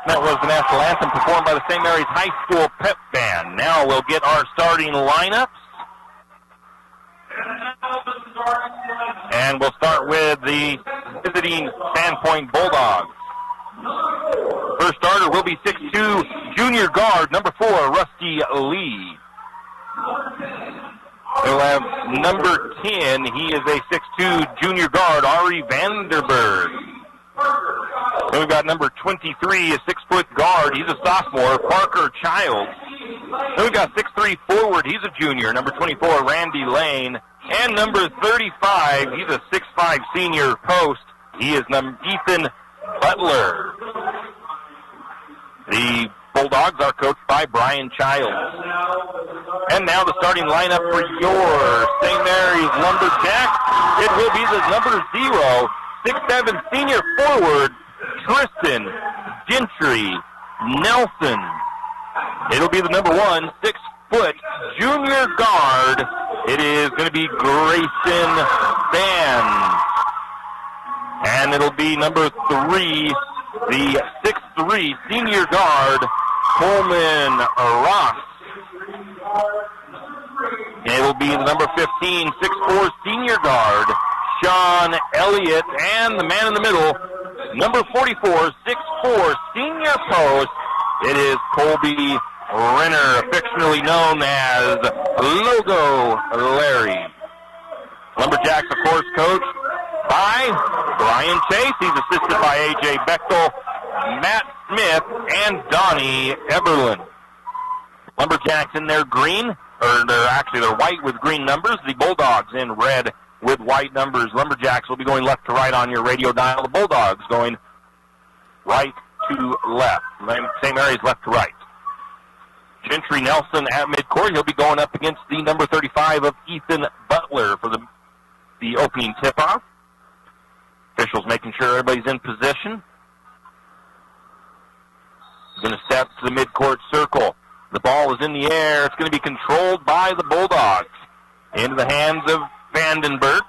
That was the national anthem performed by the St. Mary's High School Pep Band. Now we'll get our starting lineups. And we'll start with the visiting Sandpoint Bulldogs. First starter will be 6'2", junior guard, number 4, Rusty Lee. We'll have number 10, he is a 6'2", junior guard, Ari Vanderberg. Then we've got number 23, a 6-foot guard. He's a sophomore, Parker Childs. Then we've got 6'3" forward. He's a junior, number 24, Randy Lane. And number 35, he's a 6'5" senior post. He is Ethan Butler. The Bulldogs are coached by Brian Childs. And now the starting lineup for your St. Mary's Lumberjacks. It will be the number 0, 6'7" senior forward, Tristan Gentry Nelson. It'll be the number 1, 6-foot junior guard. It is going to be Grayson Sands. And it'll be number 3, the 6'3" senior guard, Coleman Ross. It'll be the number 15, 6'4" senior guard, Sean Elliott, and the man in the middle, number 44, 6'4", senior post, it is Colby Renner, affectionately known as Logo Larry. Lumberjacks, of course, coached by Brian Chase. He's assisted by A.J. Bechtel, Matt Smith, and Donnie Eberlin. Lumberjacks in their green, or they're white with green numbers. The Bulldogs in red with white numbers. Lumberjacks will be going left to right on your radio dial. The Bulldogs going right to left. St. Mary's left to right. Gentry Nelson at midcourt. He'll be going up against the number 35 of Ethan Butler for the opening tip-off. Officials making sure everybody's in position. He's going to step to the midcourt circle. The ball is in the air. It's going to be controlled by the Bulldogs. Into the hands of Vandenberg.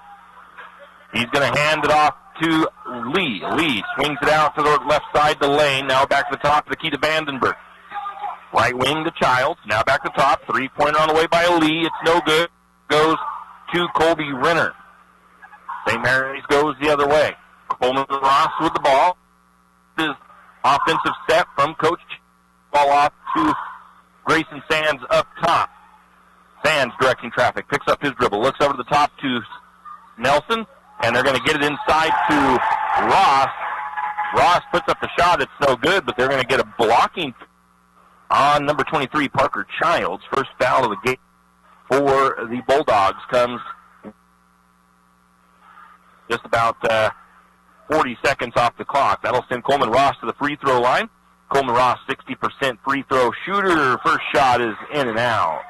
He's going to hand it off to Lee. Lee swings it out to the left side to Lane. Now back to the top, the key to Vandenberg. Right wing to Childs. Now back to top. Three-pointer on the way by Lee. It's no good. Goes to Colby Renner. St. Mary's goes the other way. Coleman Ross with the ball. His offensive set from Coach. Ball off to Grayson Sands up top. Sands directing traffic. Picks up his dribble. Looks over to the top to Nelson. And they're going to get it inside to Ross. Ross puts up the shot. It's no good, but they're going to get a blocking on number 23, Parker Childs. First foul of the game for the Bulldogs comes just about 40 seconds off the clock. That'll send Coleman Ross to the free throw line. Coleman Ross, 60% free throw shooter. First shot is in and out.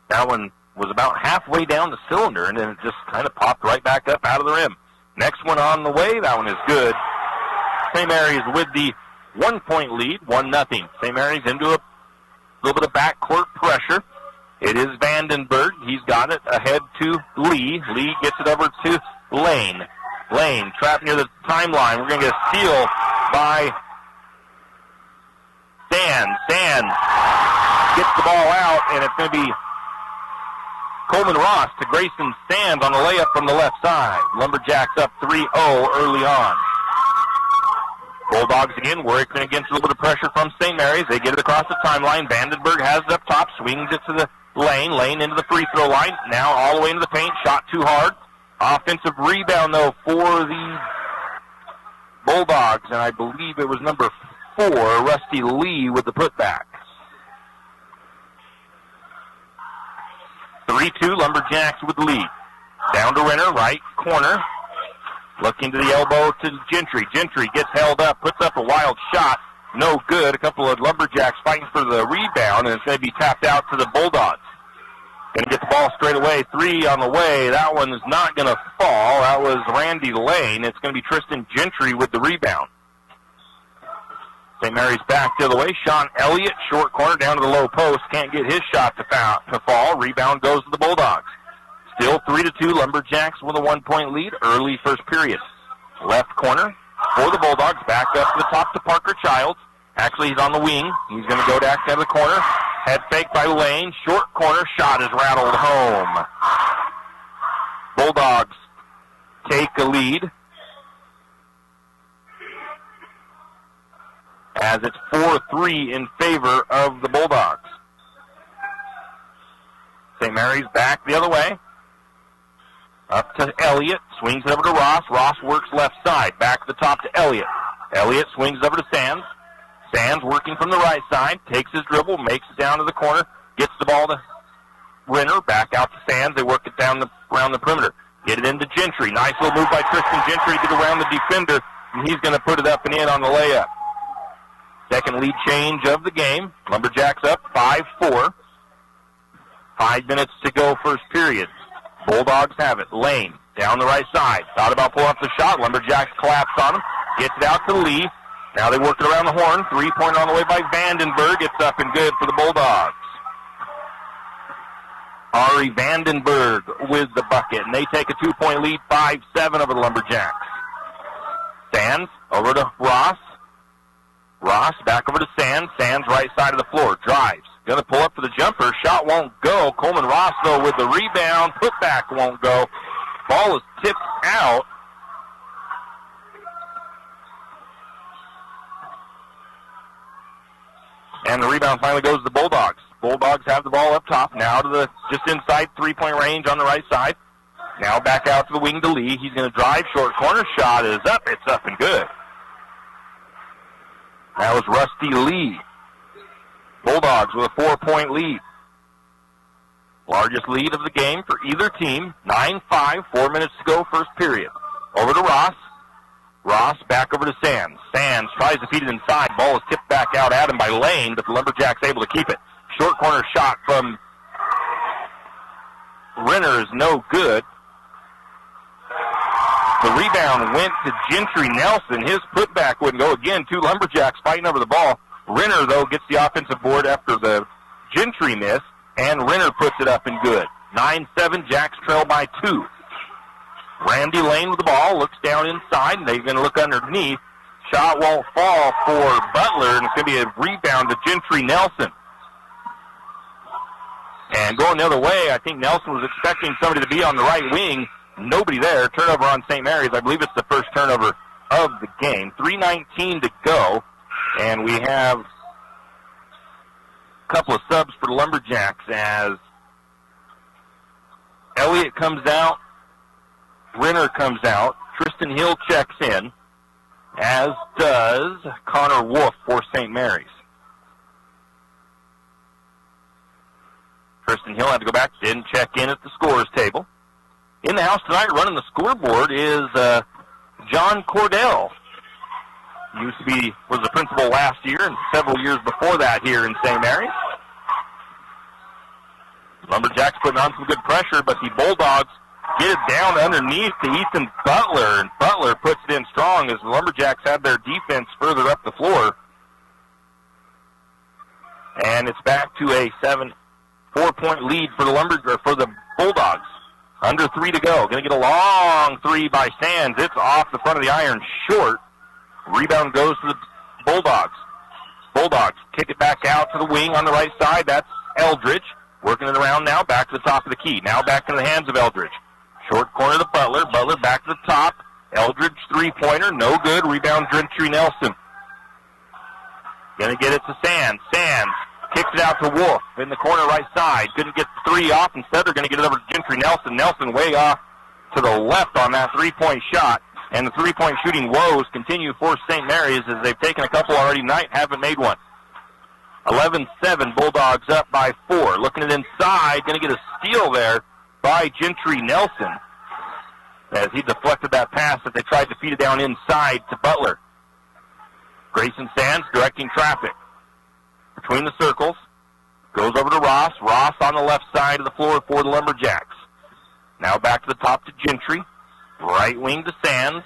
That one was about halfway down the cylinder, and then it just kind of popped right back up out of the rim. Next one on the way. That one is good. St. Mary's with the 1-point lead, 1-0. St. Mary's into a little bit of backcourt pressure. It is Vandenberg. He's got it ahead to Lee. Lee gets it over to Lane. Lane trapped near the timeline. We're going to get a steal by Sands. Sands gets the ball out, and it's going to be Coleman Ross to Grayson Sands on the layup from the left side. Lumberjacks up 3-0 early on. Bulldogs again working against a little bit of pressure from St. Mary's. They get it across the timeline. Vandenberg has it up top, swings it to the lane. Lane into the free throw line. Now all the way into the paint. Shot too hard. Offensive rebound, though, for the Bulldogs, and I believe it was number 4, Rusty Lee, with the putback. 3-2, Lumberjacks with the lead. Down to Renner, right corner. Looking to the elbow to Gentry. Gentry gets held up, puts up a wild shot. No good. A couple of Lumberjacks fighting for the rebound, and it's going to be tapped out to the Bulldogs. Going to get the ball straight away. 3 on the way. That one is not going to fall. That was Randy Lane. It's going to be Tristan Gentry with the rebound. St. Mary's back the other way. Sean Elliott, short corner down to the low post. Can't get his shot to fall. Rebound goes to the Bulldogs. Still 3-2. Lumberjacks with a 1-point lead. Early first period. Left corner for the Bulldogs. Back up to the top to Parker Childs. Actually, he's on the wing. He's going to go back to the corner. Head fake by Lane. Short corner. Shot is rattled home. Bulldogs take a lead as it's 4-3 in favor of the Bulldogs. St. Mary's back the other way. Up to Elliott. Swings it over to Ross. Ross works left side. Back to the top to Elliott. Elliott swings over to Sands. Sands working from the right side. Takes his dribble. Makes it down to the corner. Gets the ball to Renner. Back out to Sands. They work it down around the perimeter. Get it into Gentry. Nice little move by Tristan Gentry to get around the defender. And he's going to put it up and in on the layup. Second lead change of the game. Lumberjacks up 5-4. 5 minutes to go first period. Bulldogs have it. Lane down the right side. Thought about pulling up the shot. Lumberjacks collapse on him. Gets it out to Lee. Now they work it around the horn. 3-pointer on the way by Vandenberg. It's up and good for the Bulldogs. Ari Vandenberg with the bucket. And they take a 2-point lead, 5-7 over the Lumberjacks. Sands over to Ross. Ross back over to Sands. Sands right side of the floor. Drives. Going to pull up for the jumper. Shot won't go. Coleman Ross, though, with the rebound. Putback won't go. Ball is tipped out. rebound finally goes to the Bulldogs. Bulldogs have the ball up top. Now to the just inside three-point range on the right side. Now back out to the wing to Lee. He's going to drive. Short corner shot is up. It's up and good. That was Rusty Lee. Bulldogs with a 4-point lead. Largest lead of the game for either team. 9-5, 4 minutes to go, first period. Over to Ross. Ross back over to Sands. Sands tries to feed it inside. Ball is tipped back out at him by Lane, but the Lumberjacks able to keep it. Short corner shot from Renner is no good. The rebound went to Gentry Nelson. His putback wouldn't go. Again, two Lumberjacks fighting over the ball. Renner, though, gets the offensive board after the Gentry miss, and Renner puts it up and good. 9-7, Jacks trail by 2. Randy Lane with the ball, looks down inside, and they're going to look underneath. Shot won't fall for Butler, and it's going to be a rebound to Gentry Nelson. And going the other way, I think Nelson was expecting somebody to be on the right wing. Nobody there. Turnover on St. Mary's. I believe it's the first turnover of the game. 3:19 to go, and we have a couple of subs for the Lumberjacks as Elliott comes out, Renner comes out, Tristan Hill checks in, as does Connor Wolf for St. Mary's. Tristan Hill had to go back, didn't check in at the scorer's table. In the house tonight, running the scoreboard is John Cordell. Was the principal last year and several years before that here in St. Mary's. Lumberjacks putting on some good pressure, but the Bulldogs get it down underneath to Ethan Butler, and Butler puts it in strong as the Lumberjacks have their defense further up the floor. And it's back to a 4-point lead for the Bulldogs. Under 3 to go. Going to get a long three by Sands. It's off the front of the iron, short. Rebound goes to the Bulldogs. Bulldogs kick it back out to the wing on the right side. That's Eldridge. Working it around now, back to the top of the key. Now back in the hands of Eldridge. Short corner to Butler. Butler back to the top. Eldridge three-pointer, no good. Rebound Gentry Nelson. Going to get it to Sands. Sands kicks it out to Wolf in the corner right side. Couldn't get the three off. Instead, they're going to get it over to Gentry Nelson. Nelson way off to the left on that three-point shot. And the three-point shooting woes continue for St. Mary's as they've taken a couple already tonight, haven't made one. 11-7, Bulldogs up by 4. Looking at inside, going to get a steal there by Gentry Nelson as he deflected that pass that they tried to feed it down inside to Butler. Grayson Sands directing traffic. Between the circles, goes over to Ross. Ross on the left side of the floor for the Lumberjacks. Now back to the top to Gentry. Right wing to Sands.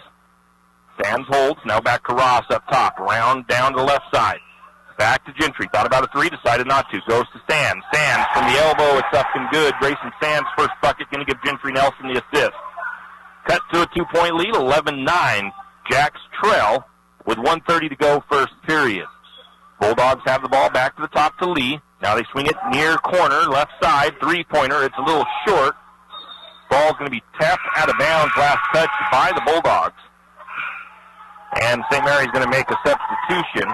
Sands holds. Now back to Ross up top. Around down to the left side. Back to Gentry. Thought about a three. Decided not to. Goes to Sands. Sands from the elbow. It's up and good. Grayson Sands first bucket. Going to give Gentry Nelson the assist. Cut to a 2-point lead. 11-9. Jacks trail with 1:30 to go first period. Bulldogs have the ball back to the top to Lee. Now they swing it near corner, left side, three-pointer. It's a little short. Ball's going to be tapped out of bounds, last touch by the Bulldogs. And St. Mary's going to make a substitution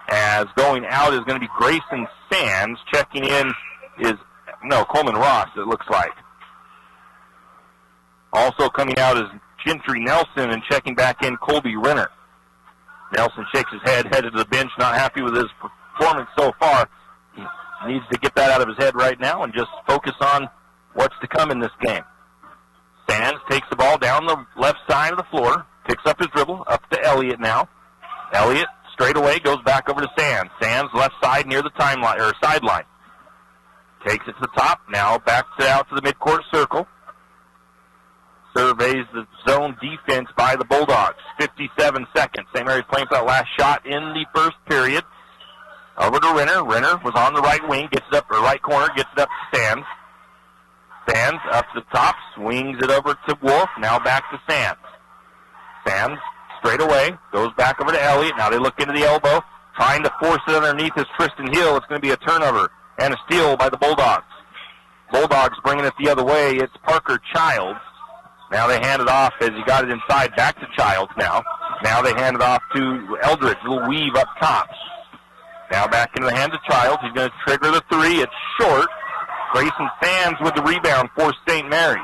as going out is going to be Grayson Sands. Checking in is, Coleman Ross, it looks like. Also coming out is Gentry Nelson, and checking back in Colby Renner. Nelson shakes his head, headed to the bench, not happy with his performance so far. He needs to get that out of his head right now and just focus on what's to come in this game. Sands takes the ball down the left side of the floor, picks up his dribble, up to Elliott now. Elliott straight away goes back over to Sands. Sands left side near the sideline. Takes it to the top, now backs it out to the midcourt circle. Surveys the zone defense by the Bulldogs. 57 seconds. St. Mary's playing for that last shot in the first period. Over to Renner. Renner was on the right wing, gets it up, or right corner, gets it up to Sands. Sands up to the top, swings it over to Wolf. Now back to Sands. Sands straight away, goes back over to Elliott. Now they look into the elbow, trying to force it underneath is Tristan Hill. It's going to be a turnover and a steal by the Bulldogs. Bulldogs bringing it the other way. It's Parker Childs. Now they hand it off as he got it inside, back to Childs now. Now they hand it off to Eldridge, a little weave up top. Now back into the hands of Childs. He's going to trigger the three. It's short. Grayson Sands with the rebound for St. Mary's.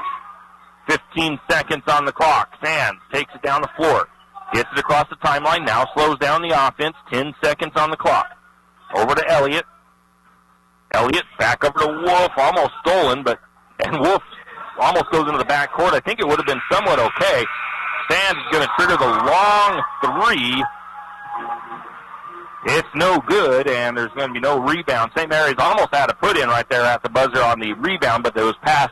15 seconds on the clock. Sands takes it down the floor. Gets it across the timeline. Now slows down the offense. 10 seconds on the clock. Over to Elliott. Elliott back over to Wolf. Almost stolen, and Wolf almost goes into the backcourt. I think it would have been somewhat okay. Sands is going to trigger the long three. It's no good, and there's going to be no rebound. St. Mary's almost had a put-in right there at the buzzer on the rebound, but it was past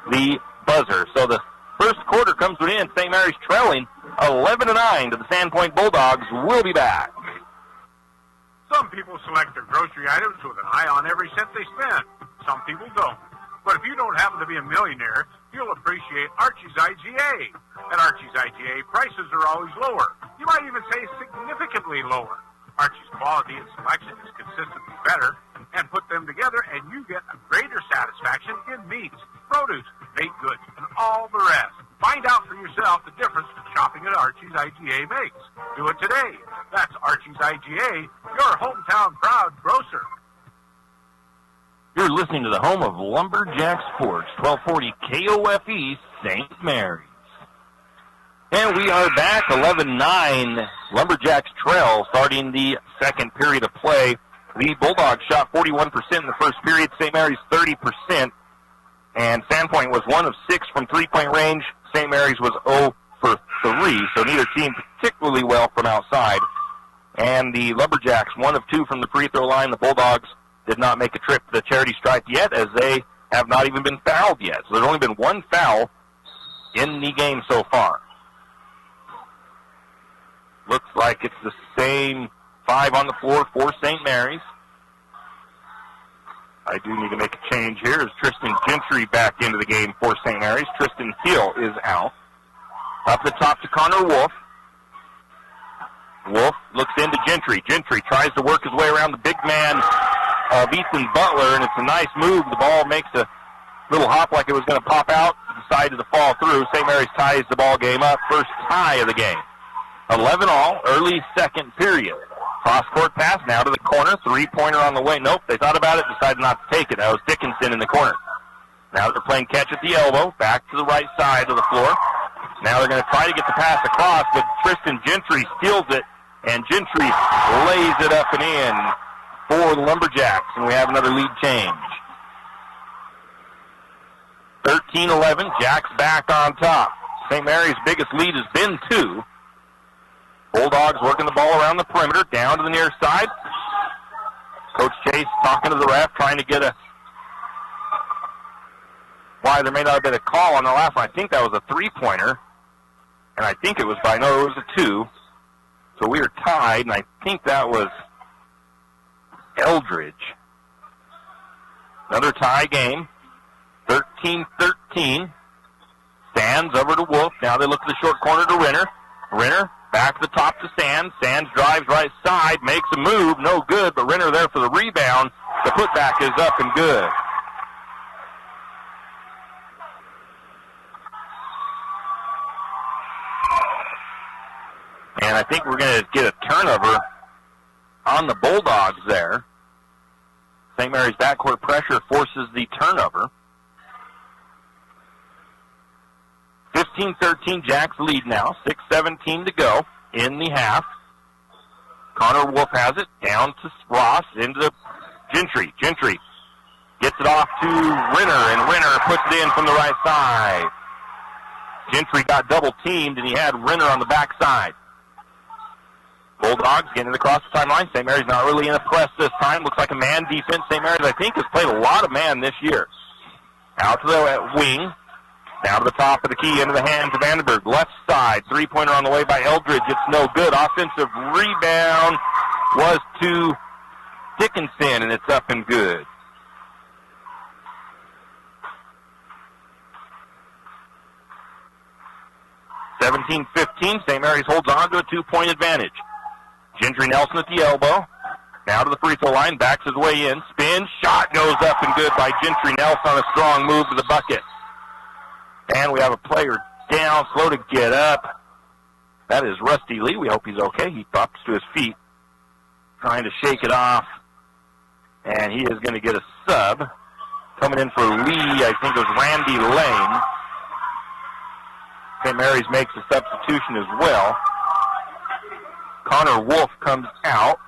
the buzzer. So the first quarter comes to an end. St. Mary's trailing 11-9 to the Sandpoint Bulldogs. We'll be back. Some people select their grocery items with an eye on every cent they spend. Some people don't. But if you don't happen to be a millionaire, you'll appreciate Archie's IGA. At Archie's IGA, prices are always lower. You might even say significantly lower. Archie's quality and selection is consistently better, and put them together and you get a greater satisfaction in meats, produce, baked goods, and all the rest. Find out for yourself the difference shopping at Archie's IGA makes. Do it today. That's Archie's IGA, your hometown proud grocer. You're listening to the home of Lumberjack Sports, 1240 KOFE, St. Mary's. And we are back, 11-9. Lumberjacks trail starting the second period of play. The Bulldogs shot 41% in the first period, St. Mary's 30%. And Sandpoint was 1 of 6 from three-point range. St. Mary's was 0 for 3, so neither team particularly well from outside. And the Lumberjacks, 1 of 2 from the free throw line. The Bulldogs did not make a trip to the charity stripe yet, as they have not even been fouled yet. So there's only been 1 foul in the game so far. Looks like it's the same 5 on the floor for St. Mary's. I do need to make a change here as Tristan Gentry back into the game for St. Mary's. Tristan Hill is out. Up the top to Connor Wolf. Wolf looks into Gentry. Gentry tries to work his way around the big man of Ethan Butler, and it's a nice move. The ball makes a little hop like it was going to pop out. Decided to fall through. St. Mary's ties the ball game up. First tie of the game. 11 all, early second period. Cross-court pass now to the corner. Three-pointer on the way. Nope, they thought about it, decided not to take it. That was Dickinson in the corner. Now they're playing catch at the elbow, back to the right side of the floor. Now they're going to try to get the pass across, but Tristan Gentry steals it, and Gentry lays it up and in for the Lumberjacks, and we have another lead change. 13-11, Jacks back on top. St. Mary's biggest lead has been 2. Bulldogs working the ball around the perimeter, down to the near side. Coach Chase talking to the ref, trying to get why there may not have been a call on the last one. I think that was a three-pointer, and I think it was it was a 2. So we are tied, and I think that was Eldridge. Another tie game, 13-13. Sands over to Wolf. Now they look to the short corner to Renner. Renner back to the top to Sands. Sands drives right side, makes a move, no good, but Renner there for the rebound. The putback is up and good. And I think we're going to get a turnover on the Bulldogs there. St. Mary's backcourt pressure forces the turnover. 15-13, Jacks lead now. 6:17 to go in the half. Connor Wolf has it. Down to Ross. Into Gentry. Gentry gets it off to Renner, and Renner puts it in from the right side. Gentry got double-teamed, and he had Renner on the backside. Bulldogs getting it across the timeline. St. Mary's not really in a press this time. Looks like a man defense. St. Mary's, I think, has played a lot of man this year. Out to the wing. Down to the top of the key, into the hands of Vandenberg. Left side, three-pointer on the way by Eldridge. It's no good. Offensive rebound was to Dickinson, and it's up and good. (17-15). St. Mary's holds on to a 2-point advantage. Gentry Nelson at the elbow. Now to the free throw line, backs his way in. Spin, shot goes up and good by Gentry Nelson on a strong move to the bucket. And we have a player down, slow to get up. That is Rusty Lee. We hope he's okay. He pops to his feet, trying to shake it off. And he is going to get a sub. Coming in for Lee, I think it was Randy Lane. St. Mary's makes a substitution as well. Connor Wolf comes out.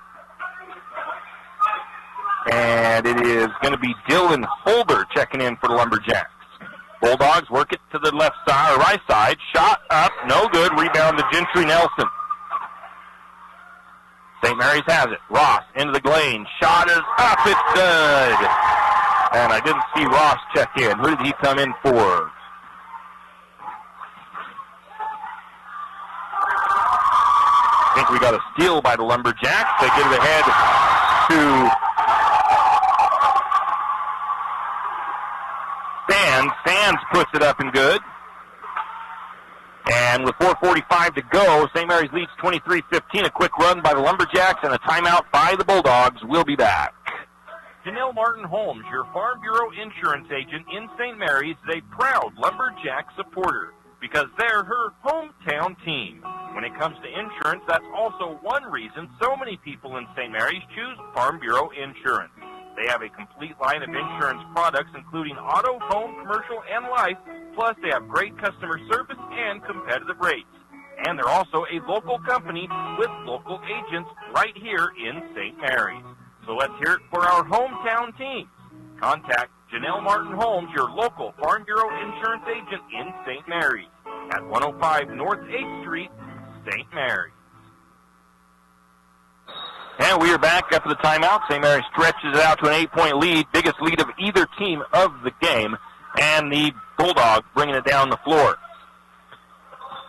And it is going to be Dylan Holder checking in for the Lumberjacks. Bulldogs work it to the left side, or right side. Shot up, no good. Rebound to Gentry Nelson. St. Mary's has it. Ross into the lane. Shot is up. It's good. And I didn't see Ross check in. Who did he come in for? I think we got a steal by the Lumberjacks. They give it ahead to Sands. Sands puts it up and good. And with 4:45 to go, St. Mary's leads 23-15. A quick run by the Lumberjacks and a timeout by the Bulldogs. We'll be back. Janelle Martin Holmes, your Farm Bureau insurance agent in St. Mary's, is a proud Lumberjack supporter because they're her hometown team. When it comes to insurance, that's also one reason so many people in St. Mary's choose Farm Bureau Insurance. They have a complete line of insurance products, including auto, home, commercial, and life. Plus, they have great customer service and competitive rates. And they're also a local company with local agents right here in St. Mary's. So let's hear it for our hometown team. Contact Janelle Martin Holmes, your local Farm Bureau insurance agent in St. Mary's at 105 North 8th Street, St. Mary's. And we are back after the timeout. St. Mary's stretches it out to an 8-point lead, biggest lead of either team of the game, and the Bulldogs bringing it down the floor.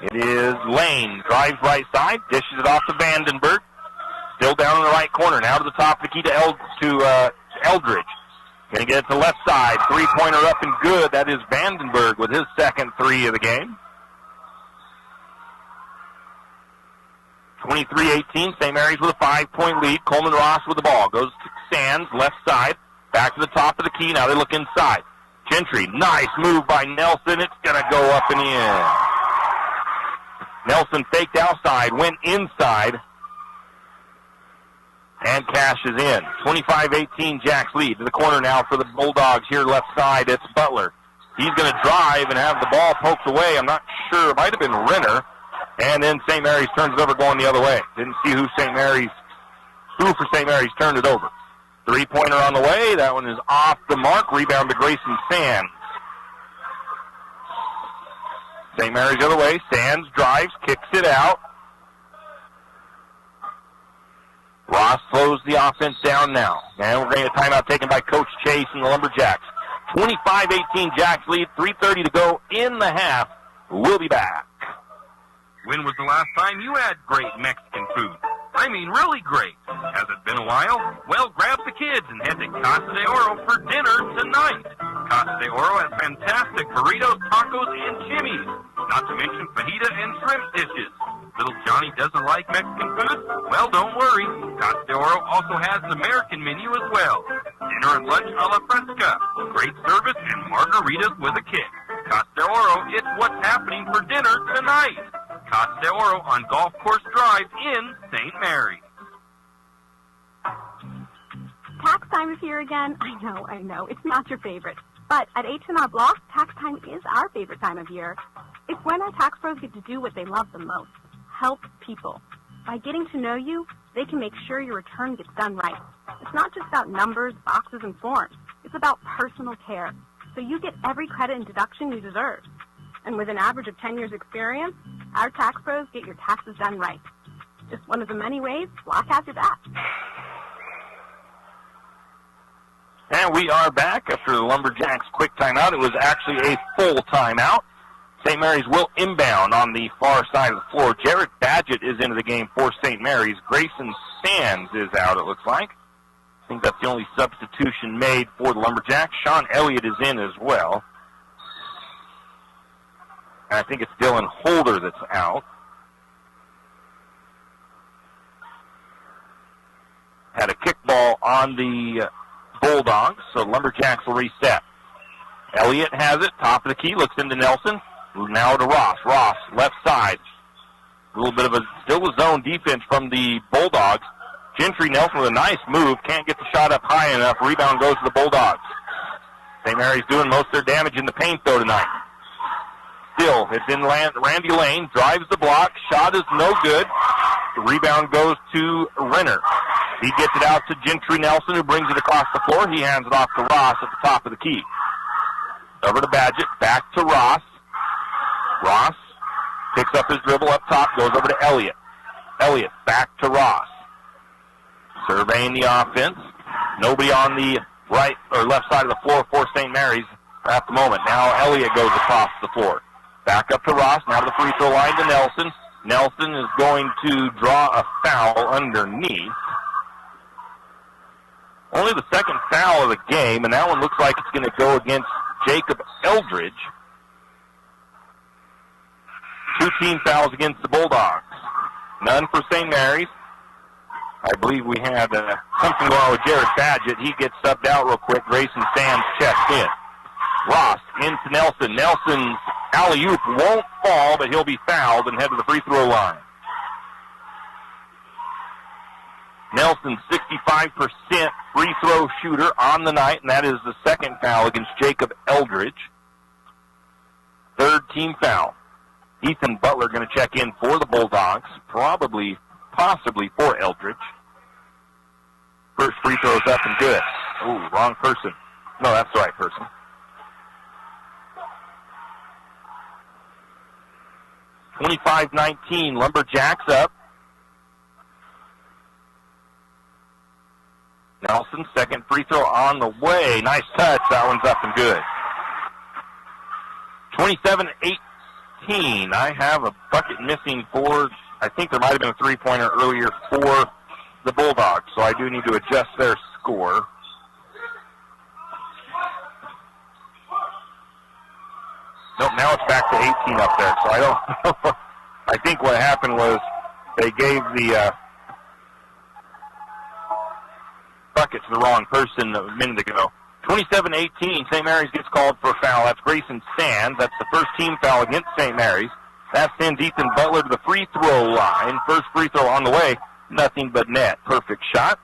It is Lane, drives right side, dishes it off to Vandenberg. Still down in the right corner, now to the top of the key to Eldridge. Going to get it to the left side, three-pointer up and good. That is Vandenberg with his second three of the game. 23-18, St. Mary's with a 5-point lead. Coleman Ross with the ball. Goes to Sands, left side. Back to the top of the key. Now they look inside. Gentry, nice move by Nelson. It's going to go up and in. Nelson faked outside, went inside, and cashes in. 25-18, Jacks lead. To the corner now for the Bulldogs here left side. It's Butler. He's going to drive and have the ball poked away. I'm not sure. It might have been Renner. And then St. Mary's turns it over going the other way. Didn't see who for St. Mary's turned it over. Three-pointer on the way. That one is off the mark. Rebound to Grayson Sands. St. Mary's the other way. Sands drives, kicks it out. Ross slows the offense down now. And we're getting a timeout taken by Coach Chase and the Lumberjacks. 25-18 Jacks lead. 3:30 to go in the half. We'll be back. When was the last time you had great Mexican food? I mean, really great. Has it been a while? Well, grab the kids and head to Casa de Oro for dinner tonight. Casa de Oro has fantastic burritos, tacos, and chimneys, not to mention fajita and shrimp dishes. Little Johnny doesn't like Mexican food? Well, don't worry. Casa de Oro also has an American menu as well. Dinner and lunch a la fresca. Great service and margaritas with a kick. Casa de Oro, it's what's happening for dinner tonight. Casa de Oro on Golf Course Drive in St. Mary's. Tax time is here again. I know. It's not your favorite. But at H&R Block, tax time is our favorite time of year. It's when our tax pros get to do what they love the most, help people. By getting to know you, they can make sure your return gets done right. It's not just about numbers, boxes, and forms. It's about personal care. So you get every credit and deduction you deserve. And with an average of 10 years experience, our tax pros get your taxes done right. Just one of the many ways Block has your back. And we are back after the Lumberjacks' quick timeout. It was actually a full timeout. St. Mary's will inbound on the far side of the floor. Jarrett Badgett is into the game for St. Mary's. Grayson Sands is out, it looks like. I think that's the only substitution made for the Lumberjacks. Sean Elliott is in as well. And I think it's Dylan Holder that's out. Had a kickball on the Bulldogs, so Lumberjacks will reset. Elliott has it, top of the key, looks into Nelson. Now to Ross. Ross, left side. A little bit of still a zone defense from the Bulldogs. Gentry Nelson with a nice move. Can't get the shot up high enough. Rebound goes to the Bulldogs. St. Mary's doing most of their damage in the paint, though, tonight. Still, it's in Randy Lane. Drives the block. Shot is no good. The rebound goes to Renner. He gets it out to Gentry Nelson, who brings it across the floor. He hands it off to Ross at the top of the key. Over to Badgett. Back to Ross. Ross picks up his dribble up top. Goes over to Elliott. Elliott back to Ross. Surveying the offense. Nobody on the right or left side of the floor for St. Mary's at the moment. Now Elliott goes across the floor. Back up to Ross. Now to the free throw line to Nelson. Nelson is going to draw a foul underneath. Only the second foul of the game, and that one looks like it's going to go against Jacob Eldridge. 2 team fouls against the Bulldogs. None for St. Mary's. I believe we had something going on with Jared Badgett. He gets subbed out real quick. Grayson Sands checks in. Ross into Nelson. Nelson's alley-oop won't fall, but he'll be fouled and head to the free throw line. Nelson, 65% free throw shooter on the night, and that is the second foul against Jacob Eldridge. Third team foul. Ethan Butler going to check in for the Bulldogs, possibly for Eldridge. First free throw's up and good. Ooh, wrong person. No, that's the right person. (25-19), Lumberjacks up. Nelson, second free throw on the way. Nice touch. That one's up and good. 27-18. I have a bucket missing for, I think there might have been a three-pointer earlier for the Bulldogs, so I do need to adjust their score. Nope, now it's back to 18 up there, so I don't know. I think what happened was they gave the bucket to the wrong person a minute ago. 27-18, St. Mary's gets called for a foul. That's Grayson Sands. That's the first team foul against St. Mary's. That sends Ethan Butler to the free throw line. First free throw on the way. Nothing but net. Perfect shot.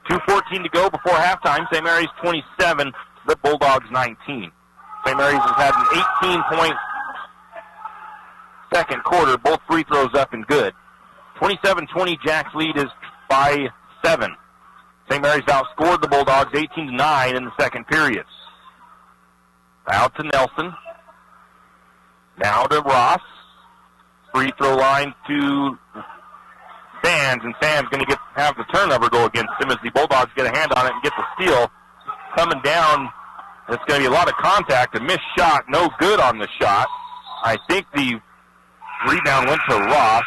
2:14 to go before halftime. St. Mary's 27, the Bulldogs 19. St. Mary's has had an 18-point second quarter. Both free throws up and good. 27-20, Jack's lead is by 7. St. Mary's outscored the Bulldogs 18-9 in the second period. Out to Nelson. Now to Ross. Free throw line to Sands, and Sands going to have the turnover go against him as the Bulldogs get a hand on it and get the steal. Coming down, it's going to be a lot of contact. A missed shot, no good on the shot. I think the rebound went to Ross.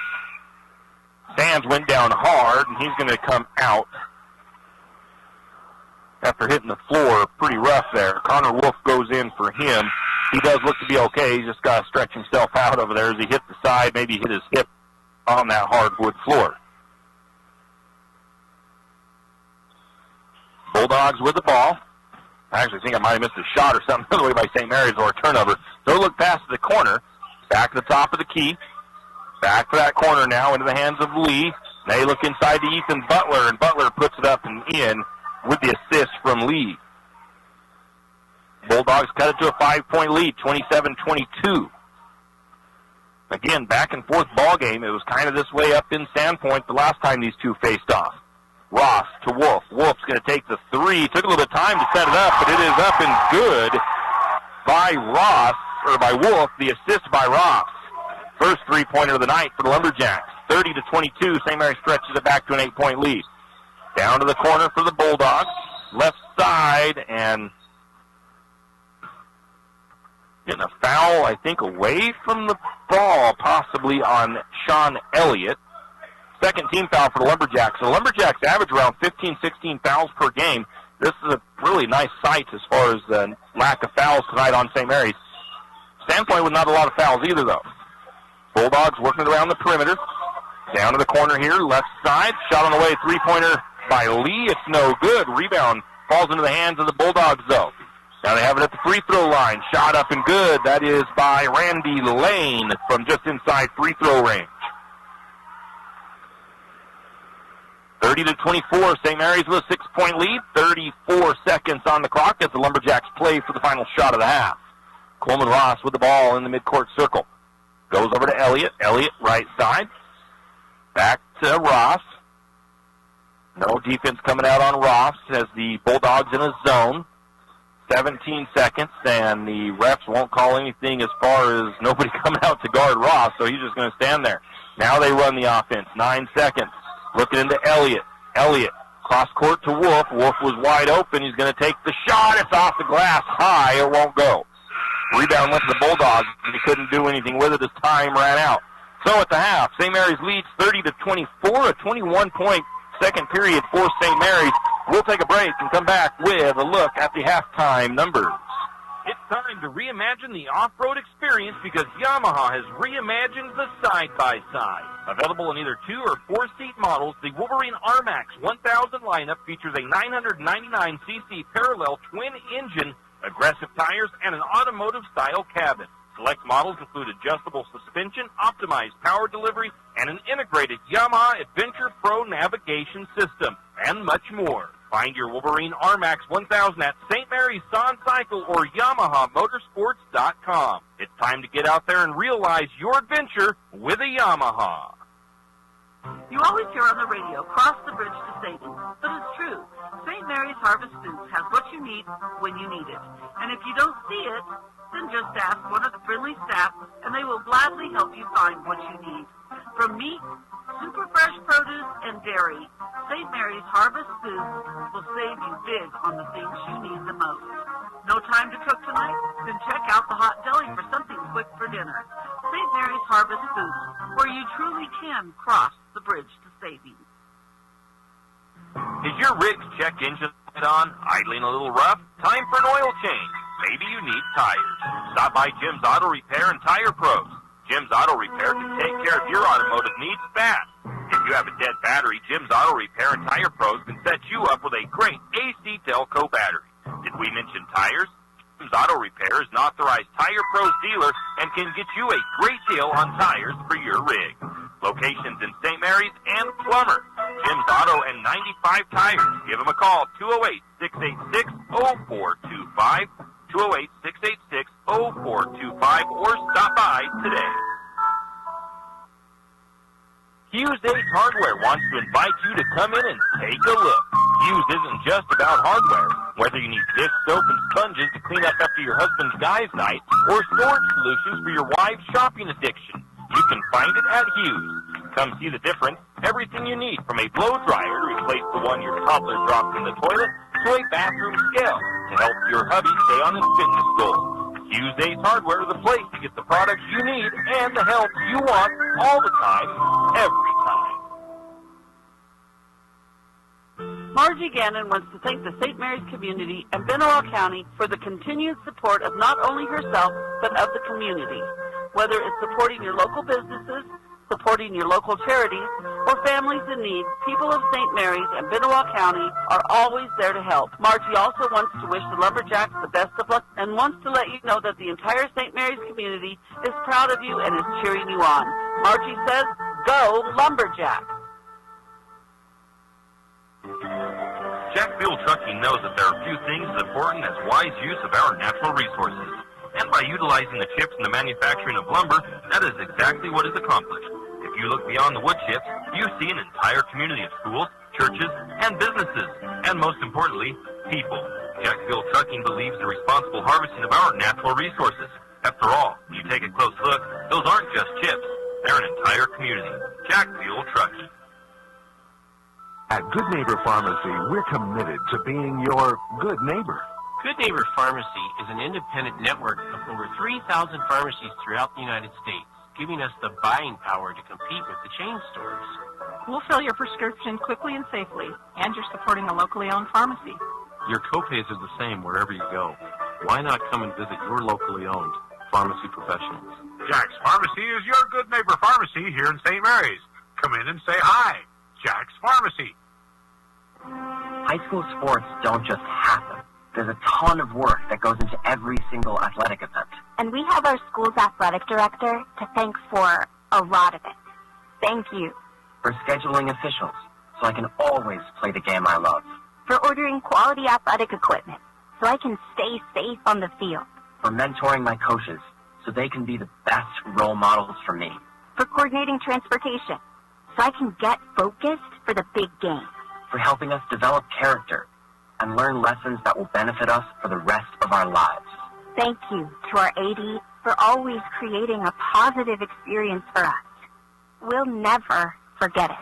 Sands went down hard, and he's going to come out after hitting the floor pretty rough there. Connor Wolf goes in for him. He does look to be okay. He's just got to stretch himself out over there as he hit the side, maybe hit his hip on that hardwood floor. Bulldogs with the ball. I actually think I might have missed a shot or something the other way by St. Mary's or a turnover. They'll look past the corner. Back to the top of the key. Back to that corner now into the hands of Lee. They look inside to Ethan Butler, and Butler puts it up and in with the assist from Lee. Bulldogs cut it to a 5-point lead, 27-22. Again, back and forth ball game. It was kind of this way up in Sandpoint the last time these two faced off. Ross to Wolf. Wolf's going to take the three. Took a little bit of time to set it up, but it is up and good by Wolf. The assist by Ross. First three-pointer of the night for the Lumberjacks. 30-22. St. Mary stretches it back to an 8-point lead. Down to the corner for the Bulldogs. Left side, and getting a foul, I think, away from the ball, possibly on Sean Elliott. Second team foul for the Lumberjacks. So the Lumberjacks average around 15, 16 fouls per game. This is a really nice sight as far as the lack of fouls tonight on St. Mary's. Sandpoint with not a lot of fouls either, though. Bulldogs working it around the perimeter. Down to the corner here, left side. Shot on the way, three-pointer by Lee. It's no good. Rebound falls into the hands of the Bulldogs, though. Now they have it at the free throw line. Shot up and good. That is by Randy Lane from just inside free throw range. 30-24, St. Mary's with a 6-point lead. 34 seconds on the clock as the Lumberjacks play for the final shot of the half. Coleman Ross with the ball in the midcourt circle. Goes over to Elliott. Elliott, right side. Back to Ross. No defense coming out on Ross as the Bulldogs in a zone. 17 seconds, and the refs won't call anything as far as nobody coming out to guard Ross, so he's just going to stand there. Now they run the offense. 9 seconds. Looking into Elliott. Elliott, cross court to Wolf. Wolf was wide open. He's going to take the shot. It's off the glass high. It won't go. Rebound went to the Bulldogs, and they couldn't do anything with it as time ran out. So at the half, St. Mary's leads 30-24, a 21-point second period for St. Mary's. We'll take a break and come back with a look at the halftime numbers. It's time to reimagine the off-road experience because Yamaha has reimagined the side-by-side. Available in either 2- or 4-seat models, the Wolverine RMAX 1000 lineup features a 999cc parallel twin-engine, aggressive tires, and an automotive-style cabin. Select models include adjustable suspension, optimized power delivery, and an integrated Yamaha Adventure Pro navigation system, and much more. Find your Wolverine RMAX 1000 at St. Mary's Son Cycle or YamahaMotorsports.com. It's time to get out there and realize your adventure with a Yamaha. You always hear on the radio, cross the bridge to savings. But it's true. St. Mary's Harvest Foods has what you need when you need it. And if you don't see it, then just ask one of the friendly staff, and they will gladly help you find what you need. From meat, super fresh produce, and dairy, St. Mary's Harvest Foods will save you big on the things you need the most. No time to cook tonight? Then check out the hot deli for something quick for dinner. St. Mary's Harvest Foods, where you truly can cross the bridge to savings. Is your rig's check engine light on? Idling a little rough? Time for an oil change. Maybe you need tires. Stop by Jim's Auto Repair and Tire Pros. Jim's Auto Repair can take care of your automotive needs fast. If you have a dead battery, Jim's Auto Repair and Tire Pros can set you up with a great AC Delco battery. Did we mention tires? Jim's Auto Repair is an authorized Tire Pros dealer and can get you a great deal on tires for your rig. Locations in St. Mary's and Plummer. Jim's Auto and 95 Tires. Give them a call, 208-686-0425, 208-686-0425, or stop by today. Hughes Ace Hardware wants to invite you to come in and take a look. Hughes isn't just about hardware. Whether you need dish soap and sponges to clean up after your husband's guys' night, or storage solutions for your wife's shopping addiction, you can find it at Hughes. Come see the difference. Everything you need, from a blow dryer to replace the one your toddler dropped in the toilet, to a bathroom scale to help your hubby stay on his fitness goals. Hughes Ace Hardware is the place to get the products you need and the help you want all the time, every time. Margie Gannon wants to thank the St. Mary's community and Benoit County for the continued support of not only herself, but of the community. Whether it's supporting your local businesses, supporting your local charities, or families in need, people of St. Mary's and Benoit County are always there to help. Margie also wants to wish the Lumberjacks the best of luck and wants to let you know that the entire St. Mary's community is proud of you and is cheering you on. Margie says, go Lumberjack! Jack Fuel Trucking knows that there are few things as important as wise use of our natural resources. And by utilizing the chips in the manufacturing of lumber, that is exactly what is accomplished. If you look beyond the wood chips, you see an entire community of schools, churches, and businesses, and most importantly, people. Jack Fuel Trucking believes in responsible harvesting of our natural resources. After all, when you take a close look, those aren't just chips. They're an entire community. Jack Fuel Trucking. At Good Neighbor Pharmacy, we're committed to being your good neighbor. Good Neighbor Pharmacy is an independent network of over 3,000 pharmacies throughout the United States, giving us the buying power to compete with the chain stores. We'll fill your prescription quickly and safely, and you're supporting a locally owned pharmacy. Your copays are the same wherever you go. Why not come and visit your locally owned pharmacy professionals? Jack's Pharmacy is your Good Neighbor Pharmacy here in St. Mary's. Come in and say hi. Jack's Pharmacy. High school sports don't just happen. There's a ton of work that goes into every single athletic event. And we have our school's athletic director to thank for a lot of it. Thank you. For scheduling officials, so I can always play the game I love. For ordering quality athletic equipment, so I can stay safe on the field. For mentoring my coaches, so they can be the best role models for me. For coordinating transportation, so I can get focused for the big game. For helping us develop character and learn lessons that will benefit us for the rest of our lives. Thank you to our AD for always creating a positive experience for us. We'll never forget it.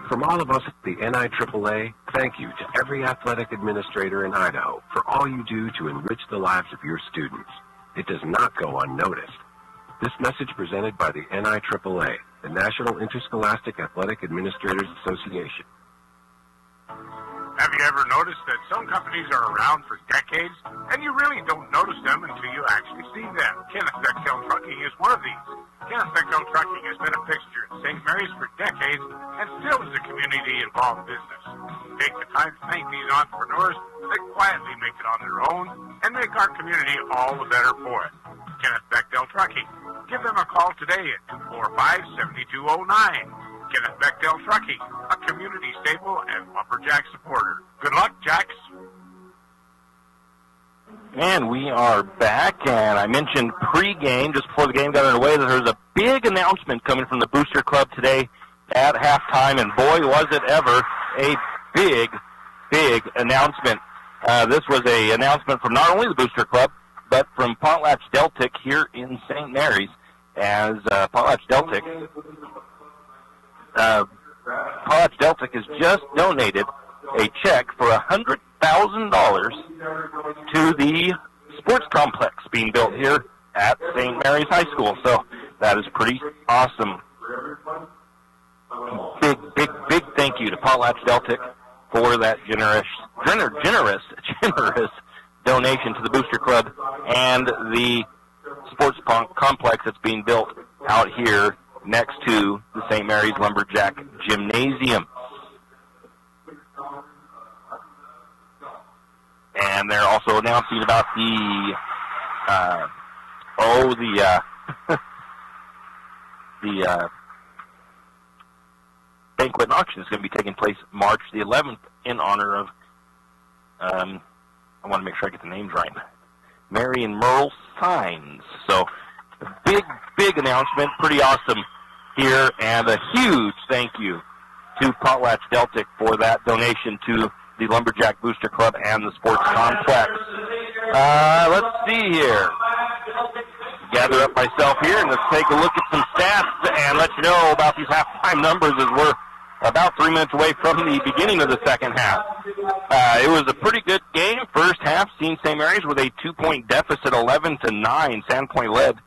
From all of us at the NIAAA, thank you to every athletic administrator in Idaho for all you do to enrich the lives of your students. It does not go unnoticed. This message presented by the NIAAA, the National Interscholastic Athletic Administrators Association. Have you ever noticed that some companies are around for decades, and you really don't notice them until you actually see them? Kenneth Bechtel Trucking is one of these. Kenneth Bechtel Trucking has been a fixture at St. Mary's for decades and still is a community-involved business. Take the time to thank these entrepreneurs that quietly make it on their own and make our community all the better for it. Kenneth Bechtel Trucking. Give them a call today at 245-7209. Kenneth Bechtel Trucking, a community staple and Lumberjack supporter. Good luck, Jacks. And we are back, and I mentioned pre-game, just before the game got underway, that there's a big announcement coming from the Booster Club today at halftime, and boy, was it ever a big, big announcement. This was an announcement from not only the Booster Club, but from Potlatch-Deltic here in St. Mary's, as Potlatch-Deltic has just donated a check for $100,000 to the sports complex being built here at St. Mary's High School. So that is pretty awesome. Big, big, big thank you to Potlatch-Deltic for that generous donation to the Booster Club and the sports complex that's being built out here next to the St. Mary's Lumberjack Gymnasium. And they're also announcing about the banquet and auction is going to be taking place March the 11th in honor of, I want to make sure I get the names right, Mary and Merle Signs. So, a big, big announcement, pretty awesome here, and a huge thank you to Potlatch-Deltic for that donation to the Lumberjack Booster Club and the sports complex. Let's see here. Gather up myself here, and let's take a look at some stats and let you know about these halftime numbers as we're about 3 minutes away from the beginning of the second half. It was a pretty good game. First half, seeing St. Mary's with a 2-point deficit, 11-9. Sandpoint led.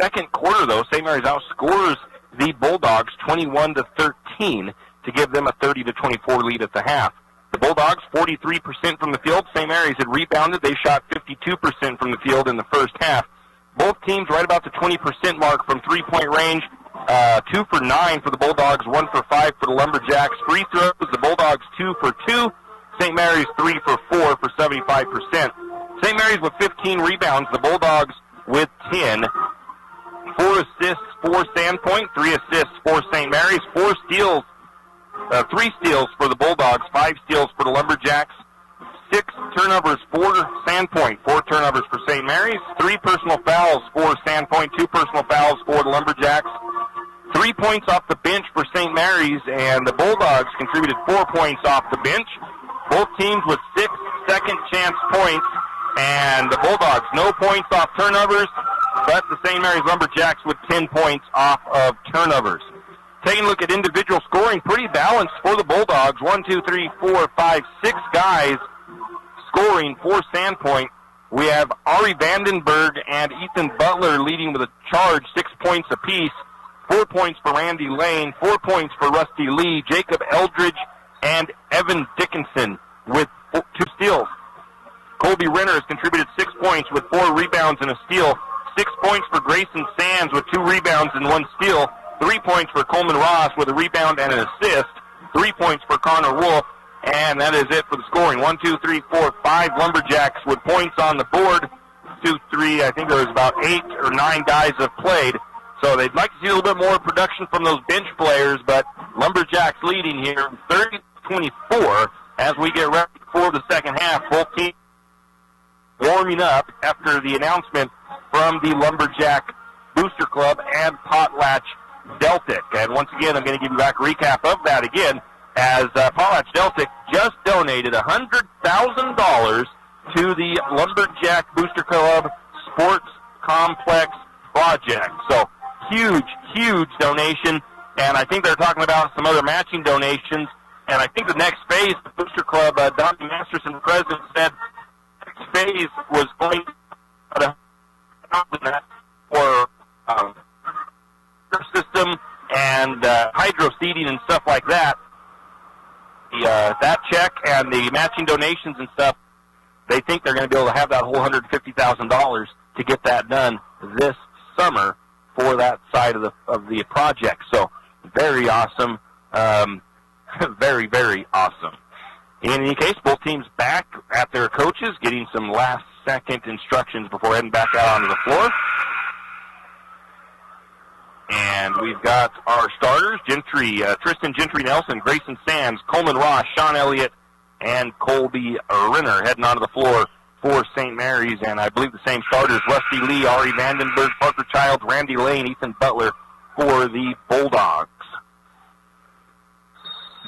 Second quarter, though, St. Mary's outscores the Bulldogs 21-13 to give them a 30-24 lead at the half. The Bulldogs, 43% from the field. St. Mary's had rebounded. They shot 52% from the field in the first half. Both teams right about the 20% mark from three-point range. 2 for 9 for the Bulldogs, 1 for 5 for the Lumberjacks. Free throws, the Bulldogs 2 for 2. St. Mary's 3 for 4 for 75%. St. Mary's with 15 rebounds. The Bulldogs with 10. 4 assists for Sandpoint, 3 assists for St. Mary's, 4 steals, 3 steals for the Bulldogs, 5 steals for the Lumberjacks, 6 turnovers for Sandpoint, 4 turnovers for St. Mary's, 3 personal fouls for Sandpoint, 2 personal fouls for the Lumberjacks, 3 points off the bench for St. Mary's, and the Bulldogs contributed 4 points off the bench. Both teams with 6 second chance points, and the Bulldogs no points off turnovers, but the St. Mary's Lumberjacks with 10 points off of turnovers. Taking a look at individual scoring, pretty balanced for the Bulldogs. 1, 2, 3, 4, 5, 6 guys scoring for Sandpoint. We have Ari Vandenberg and Ethan Butler leading with a charge, 6 points apiece. 4 points for Randy Lane, 4 points for Rusty Lee, Jacob Eldridge, and Evan Dickinson with 2 steals. Colby Renner has contributed 6 points with 4 rebounds and a steal. 6 points for Grayson Sands with 2 rebounds and 1 steal. 3 points for Coleman Ross with a rebound and an assist. 3 points for Connor Wolf. And that is it for the scoring. 1, 2, 3, 4, 5 Lumberjacks with points on the board. 2, 3, I think there was about 8 or 9 guys have played. So they'd like to see a little bit more production from those bench players, but Lumberjacks leading here 30-24 as we get ready for the second half. Both teams warming up after the announcement from the Lumberjack Booster Club and Potlatch Deltic. And once again, I'm going to give you back a recap of that again, as Potlatch Deltic just donated $100,000 to the Lumberjack Booster Club Sports Complex project. So huge, huge donation. And I think they're talking about some other matching donations. And I think the next phase, the Booster Club, Donnie Masterson, the president, said the next phase was going to for system and hydro seeding and stuff like that. That check and the matching donations and stuff, they think they're going to be able to have that whole $150,000 to get that done this summer for that side of the project. So very awesome. Very, very awesome. In any case, both teams back at their coaches, getting some last-second instructions before heading back out onto the floor. And we've got our starters, Tristan Gentry Nelson, Grayson Sands, Coleman Ross, Sean Elliott, and Colby Renner heading onto the floor for St. Mary's. And I believe the same starters, Rusty Lee, Ari Vandenberg, Parker Childs, Randy Lane, Ethan Butler for the Bulldogs.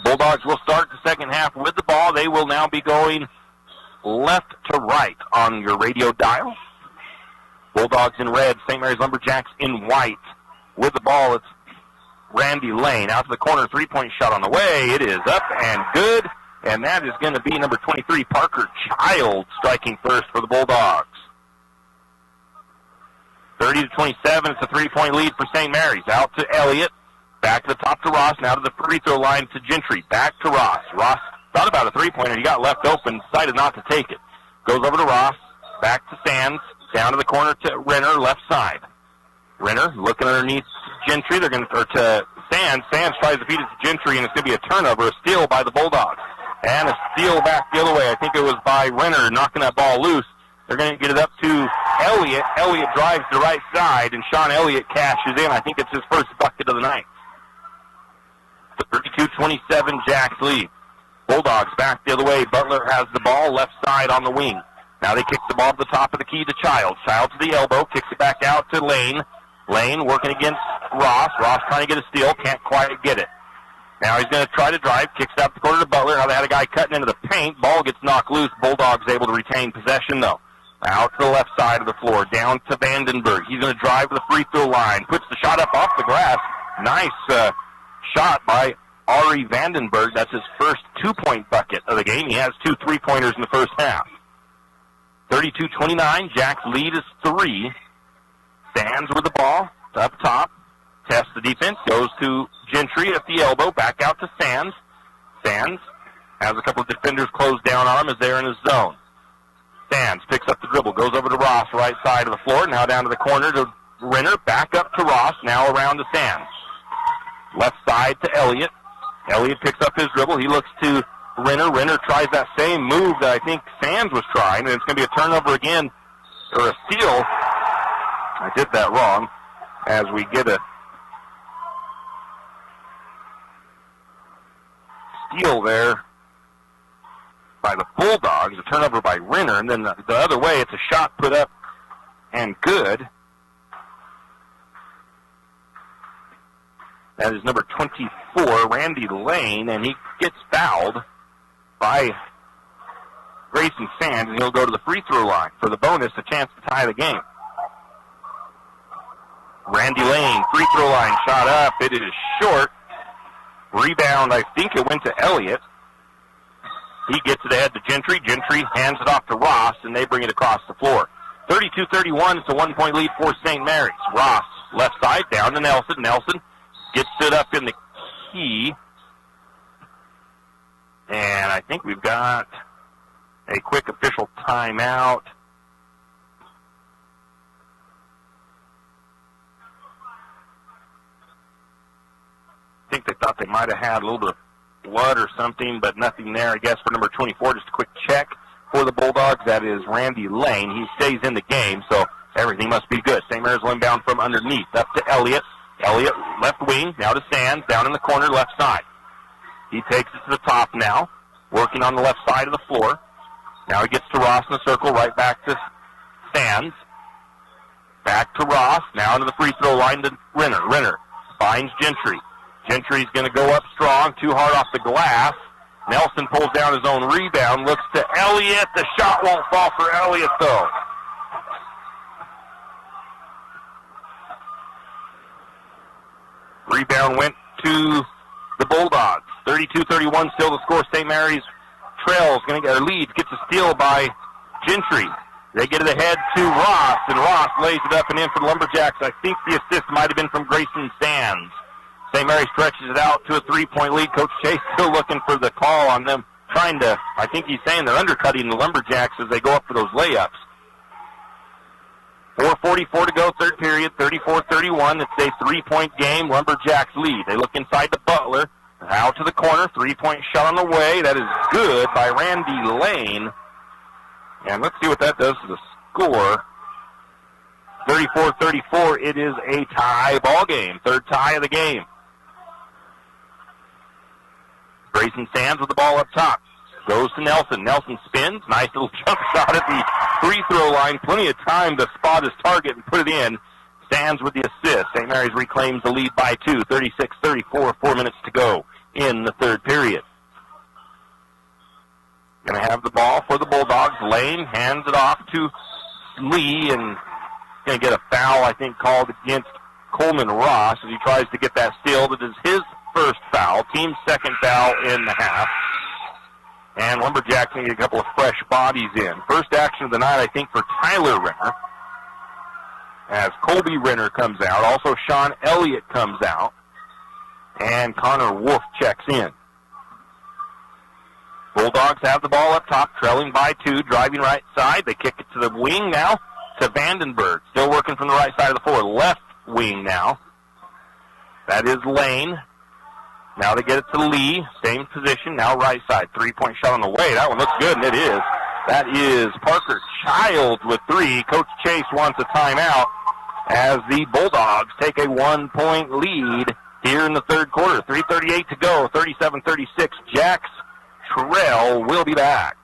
Bulldogs will start the second half with the ball. They will now be going left to right on your radio dial. Bulldogs in red, St. Mary's Lumberjacks in white. With the ball, it's Randy Lane. Out to the corner, three-point shot on the way. It is up and good, and that is going to be number 23, Parker Childs, striking first for the Bulldogs. 30-27, it's a three-point lead for St. Mary's. Out to Elliott. Back to the top to Ross, now to the free throw line to Gentry. Back to Ross. Ross thought about a three-pointer. He got left open, decided not to take it. Goes over to Ross, back to Sands, down to the corner to Renner, left side. Renner looking underneath Gentry. They're going to Sands. Sands tries to feed it to Gentry, and it's going to be a turnover, a steal by the Bulldogs. And a steal back the other way. I think it was by Renner knocking that ball loose. They're going to get it up to Elliott. Elliott drives to the right side, and Sean Elliott cashes in. I think it's his first bucket of the night. 32-27, Jacks lead. Bulldogs back the other way. Butler has the ball left side on the wing. Now they kick the ball to the top of the key to Childs. Childs to the elbow, kicks it back out to Lane. Lane working against Ross. Ross trying to get a steal, can't quite get it. Now he's going to try to drive, kicks out the corner to Butler. Now they had a guy cutting into the paint. Ball gets knocked loose. Bulldogs able to retain possession, though. Out to the left side of the floor, down to Vandenberg. He's going to drive to the free throw line. Puts the shot up off the glass. Nice shot by Ari Vandenberg. That's his first two-point bucket of the game. He has 2 3-pointers in the first half. 32-29, Jack's lead is 3. Sands with the ball up top. Tests the defense. Goes to Gentry at the elbow. Back out to Sands. Sands has a couple of defenders closed down on him as they're in his zone. Sands picks up the dribble. Goes over to Ross, right side of the floor. Now down to the corner to Renner. Back up to Ross. Now around to Sands. Left side to Elliott. Elliott picks up his dribble. He looks to Renner. Renner tries that same move that I think Sands was trying, and it's going to be a turnover again, or a steal. I did that wrong, as we get a steal there by the Bulldogs, a turnover by Renner, and then the other way, it's a shot put up and good. That is number 24, Randy Lane, and he gets fouled by Grayson Sands, and he'll go to the free throw line for the bonus, a chance to tie the game. Randy Lane, free throw line, shot up. It is short. Rebound, I think it went to Elliott. He gets it ahead to Gentry. Gentry hands it off to Ross, and they bring it across the floor. 32-31, it's a 1-point lead for St. Mary's. Ross, left side, down to Nelson. Nelson gets it up in the key. And I think we've got a quick official timeout. I think they thought they might have had a little bit of blood or something, but nothing there, I guess, for number 24. Just a quick check for the Bulldogs. That is Randy Lane. He stays in the game, so everything must be good. St. Mary's will inbound from underneath. Up to Elliott. Elliott, left wing, now to Sands, down in the corner, left side. He takes it to the top now, working on the left side of the floor. Now he gets to Ross in the circle, right back to Sands. Back to Ross, now into the free throw line to Renner. Renner finds Gentry. Gentry's going to go up strong, too hard off the glass. Nelson pulls down his own rebound, looks to Elliott. The shot won't fall for Elliott, though. Rebound went to the Bulldogs. 32-31 still the score. St. Mary's trails, going to get their lead, gets a steal by Gentry. They get it ahead to Ross, and Ross lays it up and in for the Lumberjacks. I think the assist might have been from Grayson Sands. St. Mary stretches it out to a three-point lead. Coach Chase still looking for the call on them, trying to, I think he's saying they're undercutting the Lumberjacks as they go up for those layups. 4:44 to go, third period, 34-31. It's a three-point game. Lumberjacks lead. They look inside to Butler. Out to the corner, three-point shot on the way. That is good by Randy Lane. And let's see what that does to the score. 34-34, it is a tie ball game. Third tie of the game. Grayson Sands with the ball up top. Goes to Nelson. Nelson spins. Nice little jump shot at the free throw line. Plenty of time to spot his target and put it in. Sands with the assist. St. Mary's reclaims the lead by 2. 36-34, 4 minutes to go in the third period. Going to have the ball for the Bulldogs. Lane hands it off to Lee, and going to get a foul, I think, called against Coleman Ross as he tries to get that steal. That is his first foul, team's second foul in the half. And Lumberjacks need a couple of fresh bodies in. First action of the night, I think, for Tyler Renner, as Colby Renner comes out. Also, Sean Elliott comes out, and Connor Wolf checks in. Bulldogs have the ball up top, trailing by 2, driving right side. They kick it to the wing now to Vandenberg. Still working from the right side of the floor. Left wing now. That is Lane. Now they get it to Lee. Same position, now right side. Three-point shot on the way. That one looks good, and it is. That is Parker Childs with 3. Coach Chase wants a timeout as the Bulldogs take a 1-point lead here in the third quarter. 3:38 to go, 37-36. Jacks trail. We'll be back.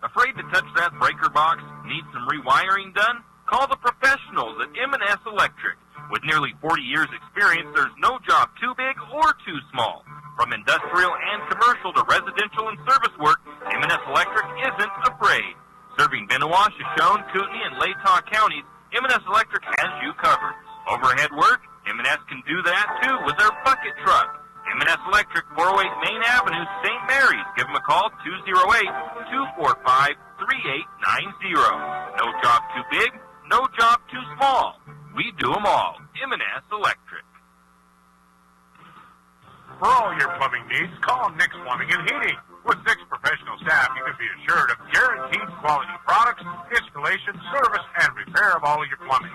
Afraid to touch that breaker box? Need some rewiring done? Call the professionals at M&S Electric. With nearly 40 years experience, there's no job too big or too small. From industrial and commercial to residential and service work, M&S Electric isn't afraid. Serving Benawah, Shoshone, Kootenai, and Latah counties, M&S Electric has you covered. Overhead work? M&S can do that too with their bucket truck. M&S Electric, 408 Main Avenue, St. Mary's. Give them a call, 208-245-3890. No job too big, no job too small. We do them all. M&S Electric. For all your plumbing needs, call Nick's Plumbing and Heating. With Nick's professional staff, you can be assured of guaranteed quality products, installation, service, and repair of all of your plumbing.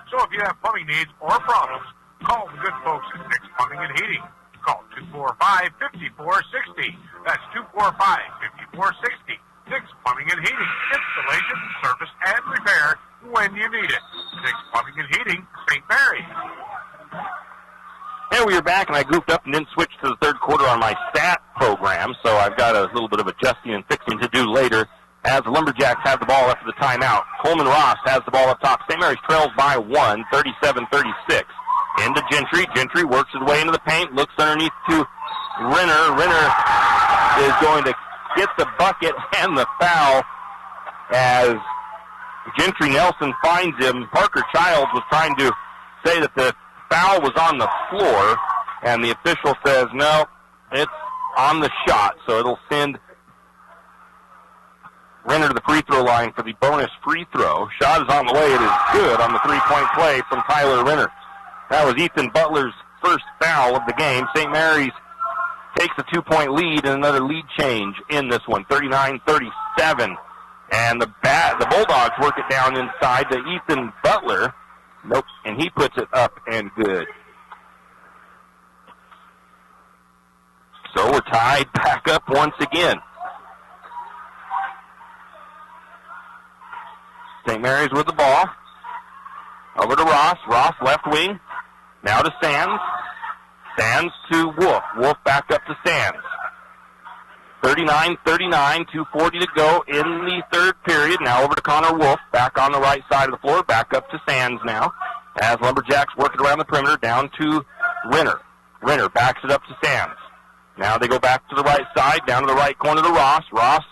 So if you have plumbing needs or problems, call the good folks at Nick's Plumbing and Heating. Call 245-5460. That's 245-5460. Nick's Plumbing and Heating. Installation, service, and repair when you need it. Nick's Plumbing and Heating, St. Mary's. Hey, we are back, and I goofed up and didn't switch to the third quarter on my stat program, so I've got a little bit of adjusting and fixing to do later as the Lumberjacks have the ball after the timeout. Coleman Ross has the ball up top. St. Mary's trails by 1, 37-36. Into Gentry. Gentry works his way into the paint, looks underneath to Renner. Renner is going to get the bucket and the foul as Gentry Nelson finds him. Parker Childs was trying to say that the foul was on the floor, and the official says, no, it's on the shot, so it'll send Renner to the free throw line for the bonus free throw. Shot is on the way. It is good on the three-point play from Tyler Renner. That was Ethan Butler's first foul of the game. St. Mary's takes a 2-point lead and another lead change in this one, 39-37. And the Bulldogs work it down inside to Ethan Butler. Nope, and he puts it up and good. So we're tied back up once again. St. Mary's with the ball. Over to Ross. Ross left wing. Now to Sands. Sands to Wolf. Wolf back up to Sands. 39-39, 2:40 to go in the third period. Now over to Connor Wolf, back on the right side of the floor, back up to Sands now. As Lumberjacks working around the perimeter, down to Renner. Renner backs it up to Sands. Now they go back to the right side, down to the right corner to Ross. Ross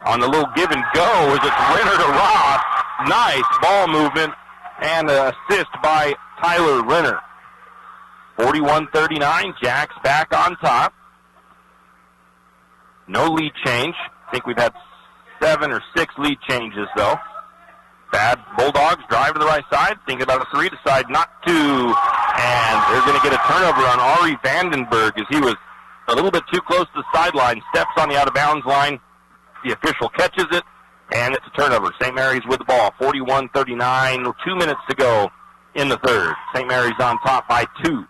on the little give and go as it's Renner to Ross. Nice ball movement and an assist by Tyler Renner. 41-39, Jacks back on top. No lead change. I think we've had 7 or 6 lead changes, though. Bad Bulldogs drive to the right side, thinking about a 3, decide not to. And they're going to get a turnover on Ari Vandenberg as he was a little bit too close to the sideline, steps on the out-of-bounds line. The official catches it, and it's a turnover. St. Mary's with the ball, 41-39, 2 minutes to go in the third. St. Mary's on top by 2.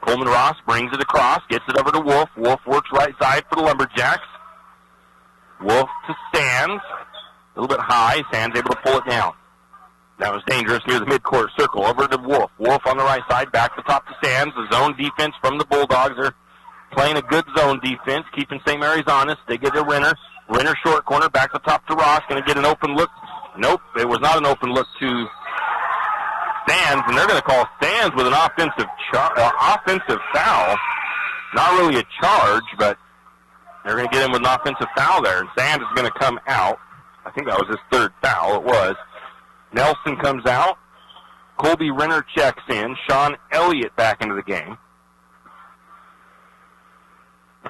Coleman Ross brings it across, gets it over to Wolf. Wolf works right side for the Lumberjacks. Wolf to Sands. A little bit high. Sands able to pull it down. That was dangerous near the midcourt circle. Over to Wolf. Wolf on the right side, back to top to Sands. The zone defense from the Bulldogs are playing a good zone defense, keeping St. Mary's honest. They get to Renner. Renner short corner, back to top to Ross. Going to get an open look. Nope, it was not an open look to Sands, and they're going to call Sands with an offensive foul. Not really a charge, but they're going to get him with an offensive foul there, and Sands is going to come out. I think that was his third foul. It was. Nelson comes out. Colby Renner checks in. Sean Elliott back into the game.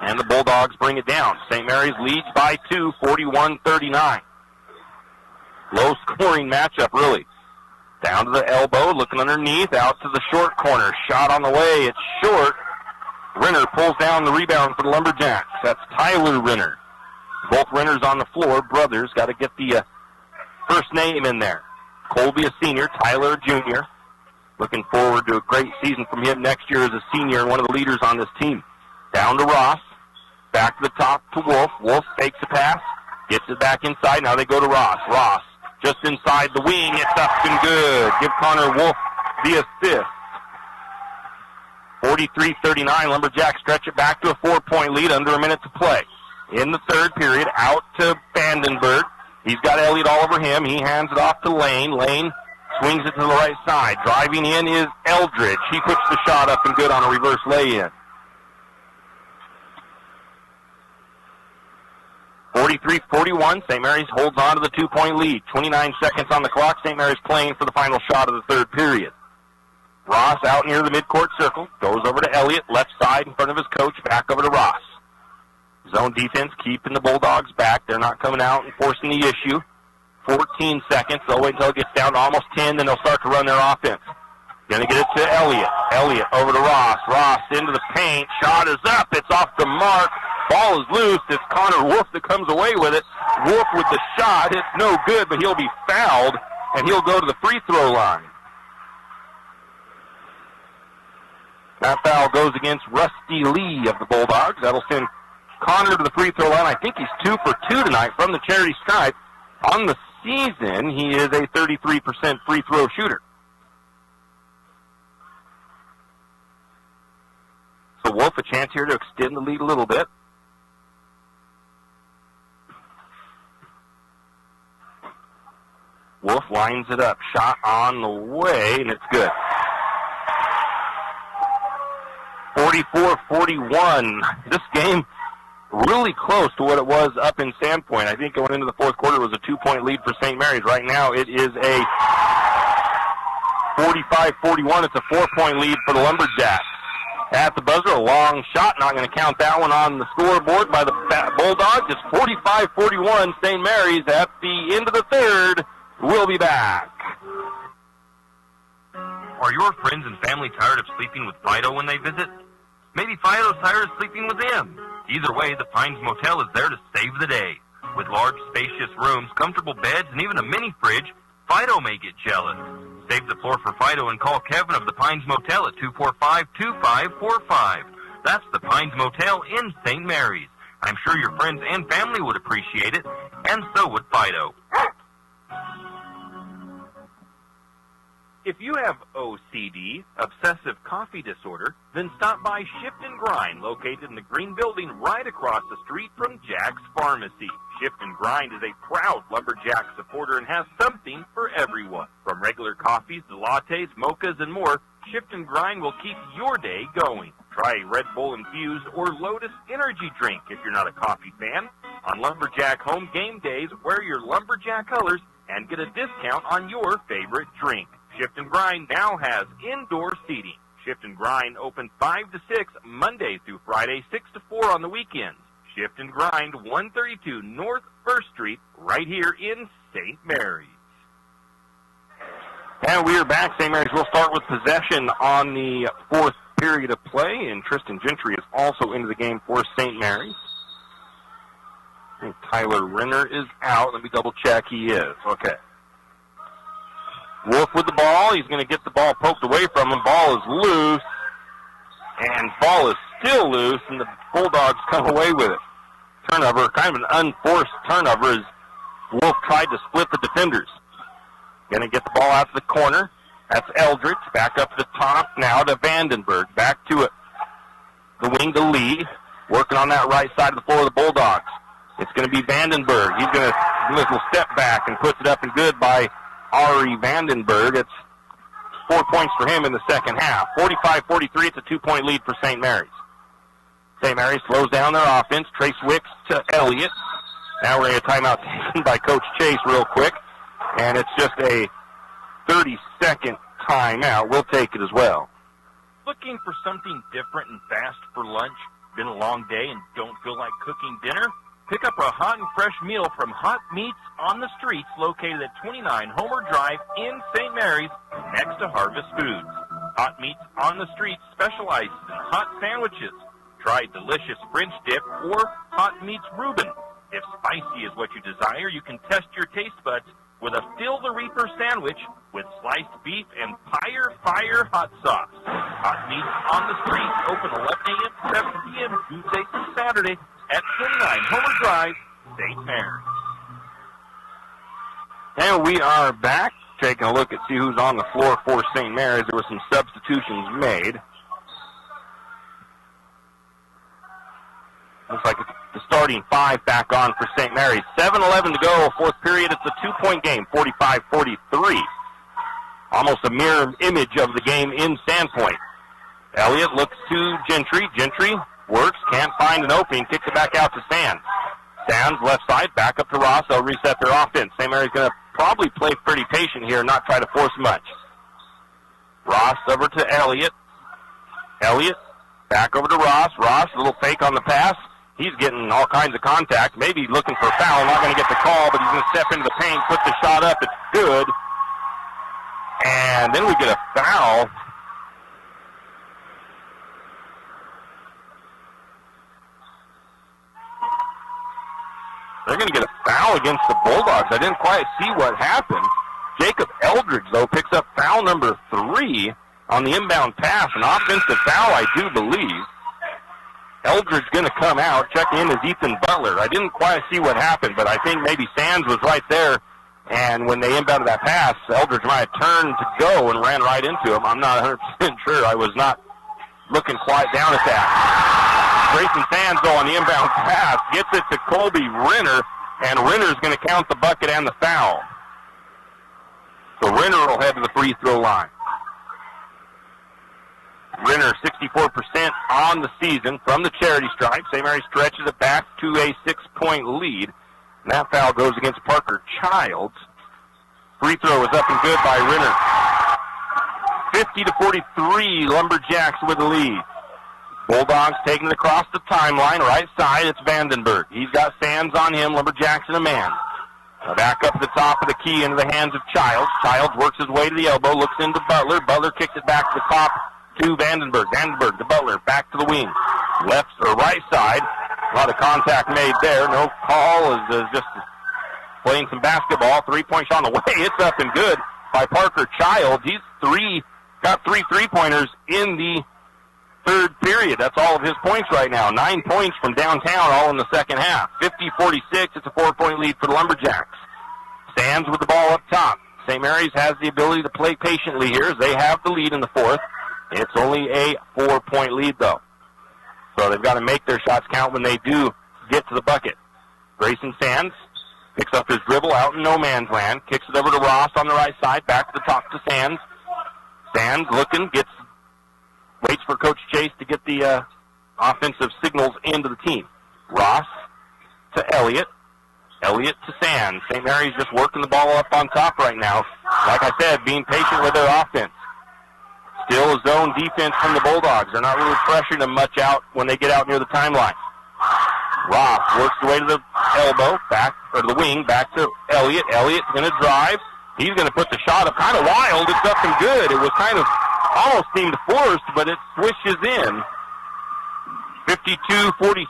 And the Bulldogs bring it down. St. Mary's leads by 2, 41-39. Low-scoring matchup, really. Down to the elbow, looking underneath, out to the short corner. Shot on the way, it's short. Renner pulls down the rebound for the Lumberjacks. That's Tyler Renner. Both Renners on the floor, brothers. Got to get the first name in there. Colby, a senior, Tyler, a junior. Looking forward to a great season from him next year as a senior and one of the leaders on this team. Down to Ross. Back to the top to Wolf. Wolf fakes a pass, gets it back inside. Now they go to Ross. Ross just inside the wing. It's up and good. Give Connor Wolf the assist. 43-39. Lumberjacks stretch it back to a 4-point lead under a minute to play. In the third period, out to Vandenberg. He's got Elliott all over him. He hands it off to Lane. Lane swings it to the right side. Driving in is Eldridge. He puts the shot up and good on a reverse lay-in. 43-41. St. Mary's holds on to the 2-point lead. 29 seconds on the clock. St. Mary's playing for the final shot of the third period. Ross out near the midcourt circle. Goes over to Elliott. Left side in front of his coach. Back over to Ross. Zone defense keeping the Bulldogs back. They're not coming out and forcing the issue. 14 seconds. They'll wait until it gets down to almost 10. Then they'll start to run their offense. Going to get it to Elliott. Elliott over to Ross. Ross into the paint. Shot is up. It's off the mark. Ball is loose. It's Connor Wolf that comes away with it. Wolf with the shot. It's no good, but he'll be fouled, and he'll go to the free throw line. That foul goes against Rusty Lee of the Bulldogs. That'll send Connor to the free throw line. I think he's 2 for 2 tonight from the charity stripe. On the season, he is a 33% free throw shooter. So Wolf a chance here to extend the lead a little bit. Wolf lines it up. Shot on the way, and it's good. 44-41. This game really close to what it was up in Sandpoint. I think going into the fourth quarter was a 2-point lead for St. Mary's. Right now it is a 45-41. It's a 4-point lead for the Lumberjacks. At the buzzer, a long shot. Not going to count that one on the scoreboard by the Bulldogs. It's 45-41. St. Mary's at the end of the third. We'll be back. Are your friends and family tired of sleeping with Fido when they visit? Maybe Fido's tired of sleeping with them. Either way, the Pines Motel is there to save the day. With large, spacious rooms, comfortable beds, and even a mini fridge, Fido may get jealous. Save the floor for Fido and call Kevin of the Pines Motel at 245-2545. That's the Pines Motel in St. Mary's. I'm sure your friends and family would appreciate it, and so would Fido. If you have OCD, obsessive coffee disorder, then stop by Shift and Grind, located in the green building right across the street from Jack's Pharmacy. Shift and Grind is a proud Lumberjack supporter and has something for everyone. From regular coffees to lattes, mochas, and more, Shift and Grind will keep your day going. Try Red Bull Infused or Lotus Energy Drink if you're not a coffee fan. On Lumberjack home game days, wear your Lumberjack colors and get a discount on your favorite drink. Shift and Grind now has indoor seating. Shift and Grind open 5 to 6 Monday through Friday, 6 to 4 on the weekends. Shift and Grind, 132 North 1st Street, right here in St. Mary's. And we are back. St. Mary's will start with possession on the fourth period of play, and Tristan Gentry is also into the game for St. Mary's. I think Tyler Renner is out. Let me double check. He is. Okay. Wolf with the ball. He's going to get the ball poked away from him. Ball is loose. And ball is still loose, and the Bulldogs come away with it. Turnover, kind of an unforced turnover as Wolf tried to split the defenders. Going to get the ball out to the corner. That's Eldridge. Back up to the top now to Vandenberg. Back to it. The wing to Lee. Working on that right side of the floor of the Bulldogs. It's going to be Vandenberg. He's going to do a little step back and puts it up and good by Ari Vandenberg. It's 4 points for him in the second half. 45-43, it's a 2-point lead for St. Mary's. St. Mary's slows down their offense. Trace Wicks to Elliott. Now we're going to get a timeout taken by Coach Chase real quick. And it's just a 30-second timeout. We'll take it as well. Looking for something different and fast for lunch? Been a long day and don't feel like cooking dinner? Pick up a hot and fresh meal from Hot Meats on the Streets, located at 29 Homer Drive in St. Mary's, next to Harvest Foods. Hot Meats on the Streets specializes in hot sandwiches. Try delicious French dip or Hot Meats Reuben. If spicy is what you desire, you can test your taste buds with a Fill the Reaper sandwich with sliced beef and Fire hot sauce. Hot Meats on the Streets, open 11 a.m. to 7 p.m. Tuesday through Saturday at 29 Homer Drive, St. Mary's. And we are back, taking a look at see who's on the floor for St. Mary's. There were some substitutions made. Looks like the starting five back on for St. Mary's. 7:11 to go, fourth period. It's a 2-point game, 45-43. Almost a mirror image of the game in Sandpoint. Elliott looks to Gentry. Gentry works, can't find an opening, kicks it back out to Sands. Sands, left side, back up to Ross. They'll reset their offense. St. Mary's going to probably play pretty patient here and not try to force much. Ross over to Elliott. Elliott back over to Ross. Ross, a little fake on the pass. He's getting all kinds of contact, maybe looking for a foul. Not going to get the call, but he's going to step into the paint, put the shot up. It's good. And then we get a foul. They're going to get a foul against the Bulldogs. I didn't quite see what happened. Jacob Eldridge, though, picks up foul number 3 on the inbound pass. An offensive foul, I do believe. Eldridge going to come out. Checking in is Ethan Butler. I didn't quite see what happened, but I think maybe Sands was right there. And when they inbounded that pass, Eldridge might have turned to go and ran right into him. I'm not 100% sure. I was not looking quite down at that. Grayson Sands, though, on the inbound pass, gets it to Colby Renner, and Renner's going to count the bucket and the foul. So Renner will head to the free throw line. Renner, 64% on the season from the charity stripe. St. Mary stretches it back to a 6-point lead. And that foul goes against Parker Childs. Free throw is up and good by Renner. 50-43, Lumberjacks with the lead. Bulldogs taking it across the timeline. Right side, it's Vandenberg. He's got Sands on him. Lumberjacks in a man. Back up at the top of the key into the hands of Childs. Childs works his way to the elbow, looks into Butler. Butler kicks it back to the top to Vandenberg. Vandenberg to Butler, back to the wing. Left or right side. A lot of contact made there. No call. Is just playing some basketball. 3-point shot on the way. It's up and good by Parker Childs. He's got 3 3-pointers in the third period. That's all of his points right now. 9 points from downtown, all in the second half. 50-46. It's a 4-point lead for the Lumberjacks. Sands with the ball up top. St. Mary's has the ability to play patiently here as they have the lead in the fourth. It's only a 4-point lead, though. So they've got to make their shots count when they do get to the bucket. Grayson Sands picks up his dribble out in no man's land, kicks it over to Ross on the right side, back to the top to Sands. Sands looking, waits for Coach Chase to get the offensive signals into the team. Ross to Elliott. Elliott to Sands. St. Mary's just working the ball up on top right now. Like I said, being patient with their offense. Still a zone defense from the Bulldogs. They're not really pressuring them much out when they get out near the timeline. Ross works the way to the elbow, back, or the wing, back to Elliott. Elliott's going to drive. He's going to put the shot up kind of wild. It's up and good. It was kind of almost seemed forced, but it swishes in. 52-46.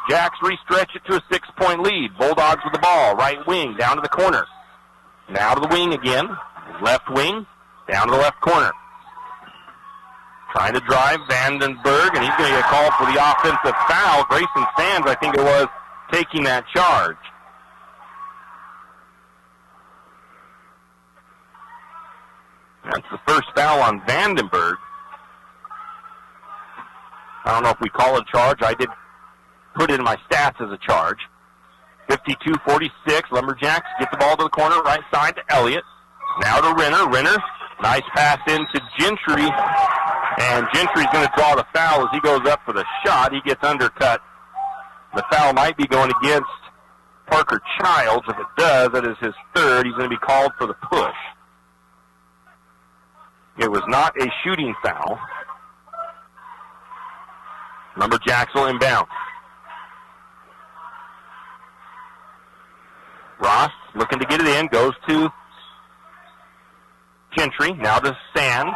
Jacks restretch it to a 6-point lead. Bulldogs with the ball. Right wing, down to the corner. Now to the wing again. Left wing, down to the left corner. Trying to drive Vandenberg, and he's going to get called for the offensive foul. Grayson Sands, I think it was, taking that charge. That's the first foul on Vandenberg. I don't know if we call it a charge. I did put it in my stats as a charge. 52-46. Lumberjacks get the ball to the corner, right side to Elliott. Now to Renner. Renner, nice pass into Gentry. And Gentry's going to draw the foul as he goes up for the shot. He gets undercut. The foul might be going against Parker Childs. If it does, that is his third. He's going to be called for the push. It was not a shooting foul. Lumberjacks will inbound. Ross looking to get it in, goes to Gentry, now to Sands.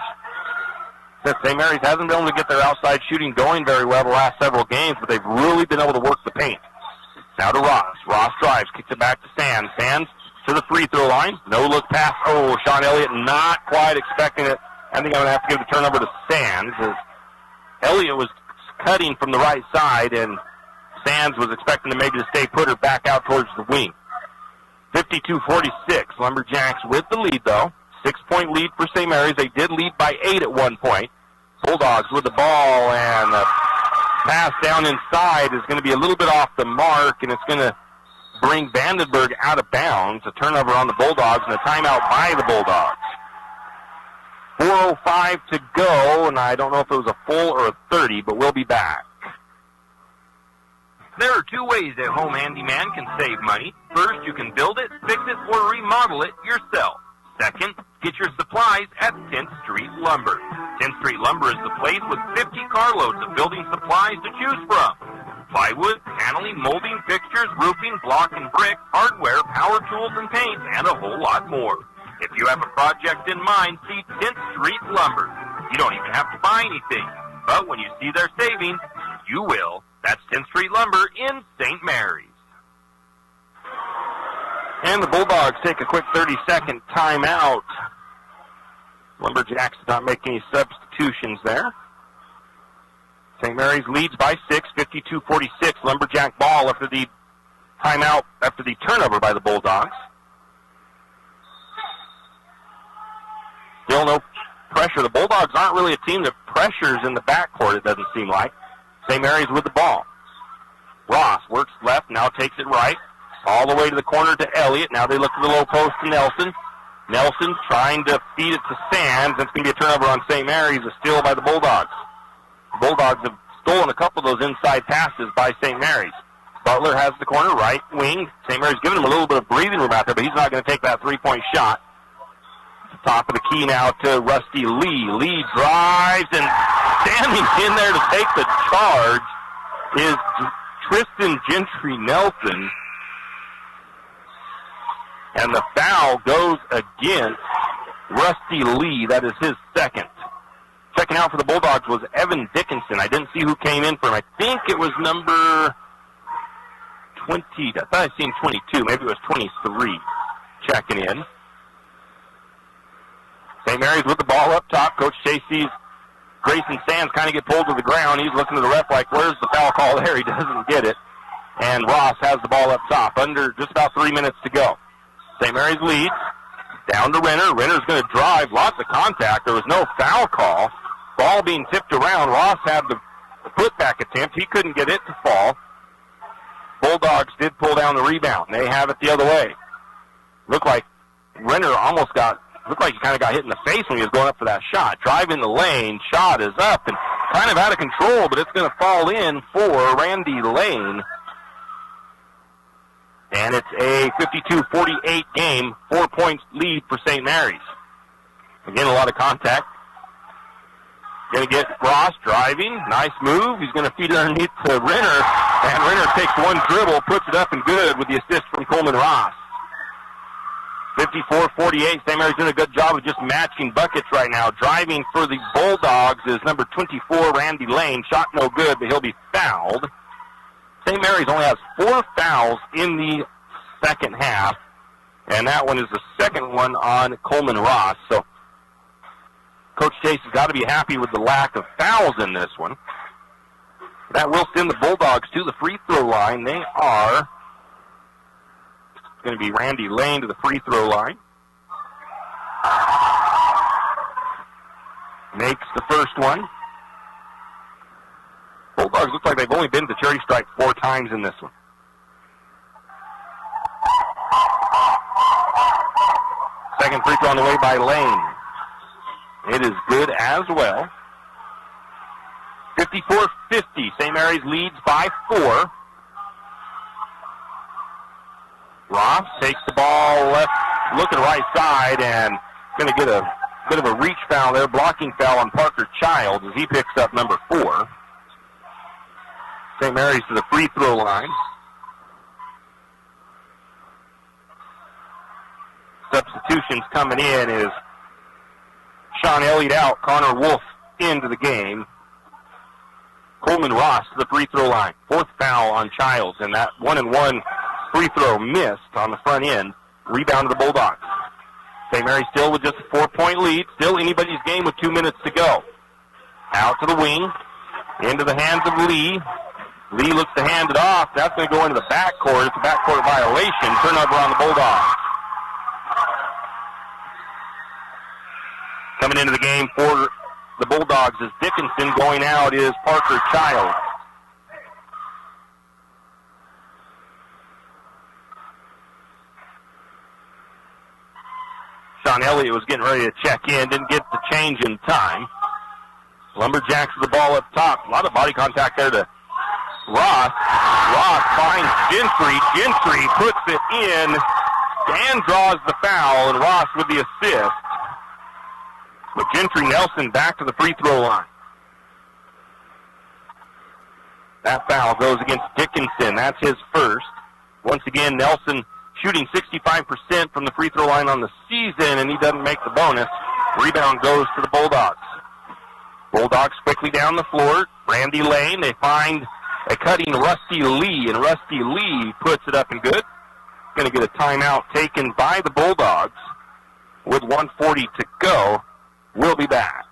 Since St. Mary's hasn't been able to get their outside shooting going very well the last several games, but they've really been able to work the paint. Now to Ross. Ross drives, kicks it back to Sands. Sands to the free throw line. No look pass. Oh, Sean Elliott not quite expecting it. I think I'm going to have to give the turnover to Sands, as Elliott was cutting from the right side, and Sands was expecting to maybe to stay put her back out towards the wing. 52-46. Lumberjacks with the lead, though. 6-point lead for St. Mary's. They did lead by 8 at one point. Bulldogs with the ball, and the pass down inside is going to be a little bit off the mark, and it's going to bring Vandenberg out of bounds. A turnover on the Bulldogs and a timeout by the Bulldogs. 4:05 to go, and I don't know if it was a full or a 30, but we'll be back. There are two ways a home handyman can save money. First, you can build it, fix it, or remodel it yourself. Second, get your supplies at 10th Street Lumber. 10th Street Lumber is the place with 50 carloads of building supplies to choose from. Plywood, paneling, molding, fixtures, roofing, block and brick, hardware, power tools and paints, and a whole lot more. If you have a project in mind, see 10th Street Lumber. You don't even have to buy anything, but when you see their savings, you will. That's 10th Street Lumber in St. Mary's. And the Bulldogs take a quick 30-second timeout. Lumberjacks did not make any substitutions there. St. Mary's leads by 6, 52-46. Lumberjack ball after the timeout, after the turnover by the Bulldogs. Still no pressure. The Bulldogs aren't really a team that pressures in the backcourt, it doesn't seem like. St. Mary's with the ball. Ross works left, now takes it right. All the way to the corner to Elliott. Now they look to the low post to Nelson. Nelson trying to feed it to Sands. It's going to be a turnover on St. Mary's, a steal by the Bulldogs. The Bulldogs have stolen a couple of those inside passes by St. Mary's. Butler has the corner, right wing. St. Mary's giving him a little bit of breathing room out there, but he's not going to take that three-point shot. Top of the key now to Rusty Lee. Lee drives, and standing in there to take the charge is Tristan Gentry Nelson. And the foul goes against Rusty Lee. That is his second. Checking out for the Bulldogs was Evan Dickinson. I didn't see who came in for him. I think it was number 20. I thought I seen 22. Maybe it was 23 checking in. St. Mary's with the ball up top. Coach Chase sees Grayson Sands kind of get pulled to the ground. He's looking to the ref like, where's the foul call there? He doesn't get it. And Ross has the ball up top. Under just about 3 minutes to go. St. Mary's leads. Down to Renner. Renner's going to drive. Lots of contact. There was no foul call. Ball being tipped around. Ross had the putback attempt. He couldn't get it to fall. Bulldogs did pull down the rebound. They have it the other way. Looked like Renner looked like he kind of got hit in the face when he was going up for that shot. Drive in the lane. Shot is up and kind of out of control, but it's going to fall in for Randy Lane. And it's a 52-48 game, 4 points lead for St. Mary's. Again, a lot of contact. Going to get Ross driving. Nice move. He's going to feed it underneath to Renner. And Renner takes one dribble, puts it up and good with the assist from Coleman Ross. 54-48. St. Mary's doing a good job of just matching buckets right now. Driving for the Bulldogs is number 24, Randy Lane. Shot no good, but he'll be fouled. St. Mary's only has 4 fouls in the second half, and that one is the second one on Coleman Ross. So Coach Chase has got to be happy with the lack of fouls in this one. That will send the Bulldogs to the free throw line. They are going to be Randy Lane to the free throw line. Makes the first one. Bulldogs look like they've only been to charity stripe 4 times in this one. Second free throw on the way by Lane. It is good as well. 54-50. St. Mary's leads by 4. Ross takes the ball left, looking right side, and going to get a bit of a reach foul there, blocking foul on Parker Childs as he picks up number 4. St. Mary's to the free throw line. Substitutions coming in is Sean Elliott out, Connor Wolf into the game. Coleman Ross to the free throw line. 4th foul on Childs, and that 1-and-1 free throw missed on the front end. Rebound to the Bulldogs. St. Mary still with just a 4-point lead. Still anybody's game with 2 minutes to go. Out to the wing. Into the hands of Lee. Lee looks to hand it off. That's going to go into the backcourt. It's a backcourt violation. Turnover on the Bulldogs. Coming into the game for the Bulldogs is Dickinson. Going out is Parker Childs. Sean Elliott was getting ready to check in. Didn't get the change in time. Lumberjacks with the ball up top. A lot of body contact there to Ross. Ross finds Gentry. Gentry puts it in. Dan draws the foul, and Ross with the assist. But Gentry Nelson back to the free throw line. That foul goes against Dickinson. That's his first. Once again, Nelson shooting 65% from the free throw line on the season, and he doesn't make the bonus. Rebound goes to the Bulldogs. Bulldogs quickly down the floor. Randy Lane, they find a cutting Rusty Lee, and Rusty Lee puts it up and good. Going to get a timeout taken by the Bulldogs with 1:40 to go. We'll be back.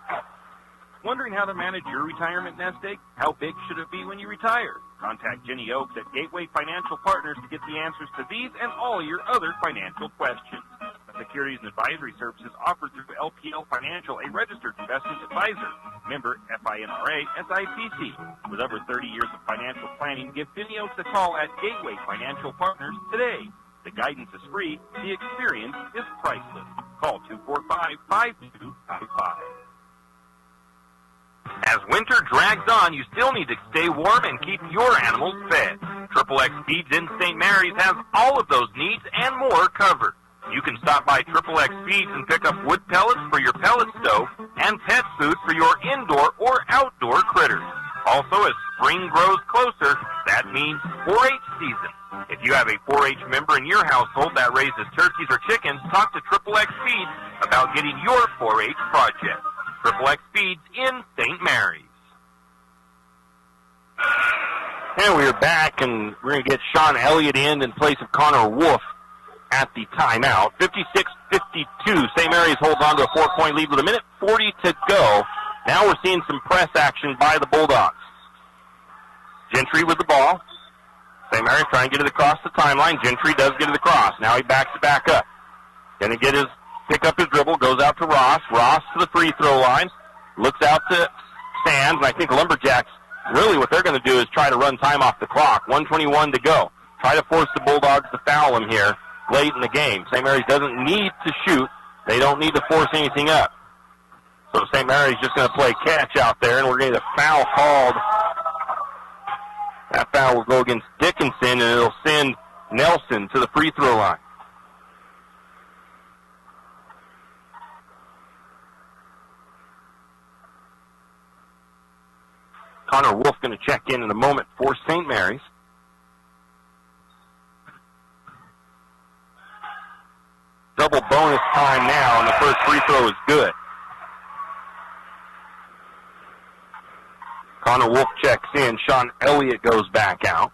Wondering how to manage your retirement nest egg? How big should it be when you retire? Contact Jenny Oaks at Gateway Financial Partners to get the answers to these and all your other financial questions. Securities and advisory services offered through LPL Financial, a registered investment advisor. Member FINRA SIPC. With over 30 years of financial planning, give Jenny Oaks a call at Gateway Financial Partners today. The guidance is free. The experience is priceless. Call 245-5255. As winter drags on, you still need to stay warm and keep your animals fed. XXX Feeds in St. Mary's has all of those needs and more covered. You can stop by XXX Feeds and pick up wood pellets for your pellet stove and pet food for your indoor or outdoor critters. Also, as spring grows closer, that means 4-H season. If you have a 4-H member in your household that raises turkeys or chickens, talk to XXX Feeds about getting your 4-H project. XXX Feeds in St. Mary's. And we're back, and we're going to get Sean Elliott in place of Connor Wolf at the timeout. 56-52. St. Mary's holds on to a 4-point lead with 1:40 to go. Now we're seeing some press action by the Bulldogs. Gentry with the ball. St. Mary's trying to get it across the timeline. Gentry does get it across. Now he backs it back up. Going to get his pick up his dribble, goes out to Ross. Ross to the free throw line, looks out to Sands, and I think Lumberjacks, really what they're going to do is try to run time off the clock. 1:21 to go. Try to force the Bulldogs to foul him here late in the game. St. Mary's doesn't need to shoot. They don't need to force anything up. So St. Mary's just going to play catch out there, and we're going to get a foul called. That foul will go against Dickinson, and it'll send Nelson to the free throw line. Connor Wolf going to check in a moment for St. Mary's. Double bonus time now, and the first free throw is good. Connor Wolf checks in. Sean Elliott goes back out.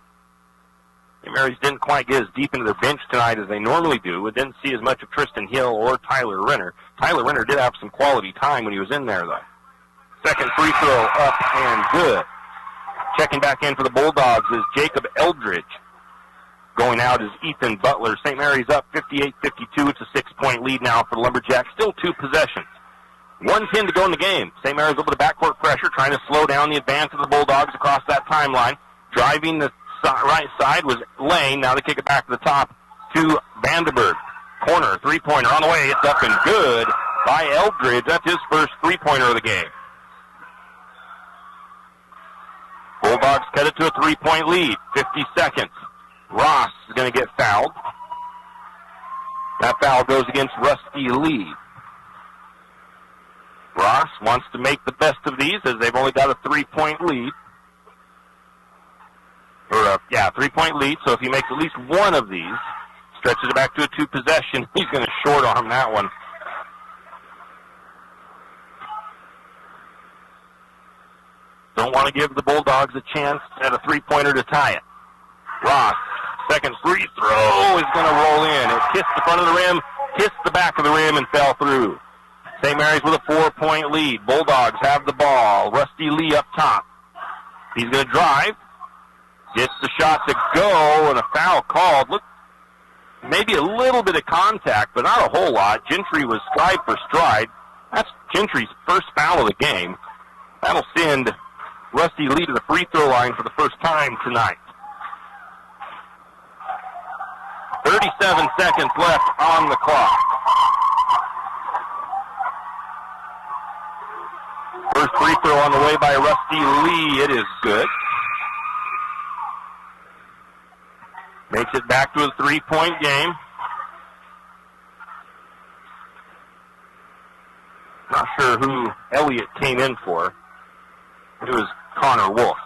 St. Mary's didn't quite get as deep into their bench tonight as they normally do. We didn't see as much of Tristan Hill or Tyler Renner. Tyler Renner did have some quality time when he was in there, though. Second free throw up and good. Checking back in for the Bulldogs is Jacob Eldridge. Going out is Ethan Butler. St. Mary's up 58-52. It's a 6-point lead now for the Lumberjacks. Still 2 possessions. 1:10 to go in the game. St. Mary's over the backcourt pressure, trying to slow down the advance of the Bulldogs across that timeline. Driving the right side was Lane. Now they kick it back to the top to Vandenberg. Corner, three-pointer on the way. It's up and good by Eldridge. That's his first three-pointer of the game. Bulldogs cut it to a 3-point lead. 50 seconds. Ross is going to get fouled. That foul goes against Rusty Lee. Ross wants to make the best of these as they've only got a 3-point lead. Or, 3-point lead. So if he makes at least one of these, stretches it back to a 2-possession, he's going to short arm that one. Don't want to give the Bulldogs a chance at a 3-pointer to tie it. Ross, second free throw is going to roll in. It kissed the front of the rim, kissed the back of the rim, and fell through. St. Mary's with a 4-point lead. Bulldogs have the ball. Rusty Lee up top. He's going to drive. Gets the shot to go, and a foul called. Look, maybe a little bit of contact, but not a whole lot. Gentry was stride for stride. That's Gentry's first foul of the game. That'll send Rusty Lee to the free throw line for the first time tonight. 37 seconds left on the clock. First free throw on the way by Rusty Lee. It is good. Makes it back to a 3-point game. Not sure who Elliott came in for. It was Connor Wolf.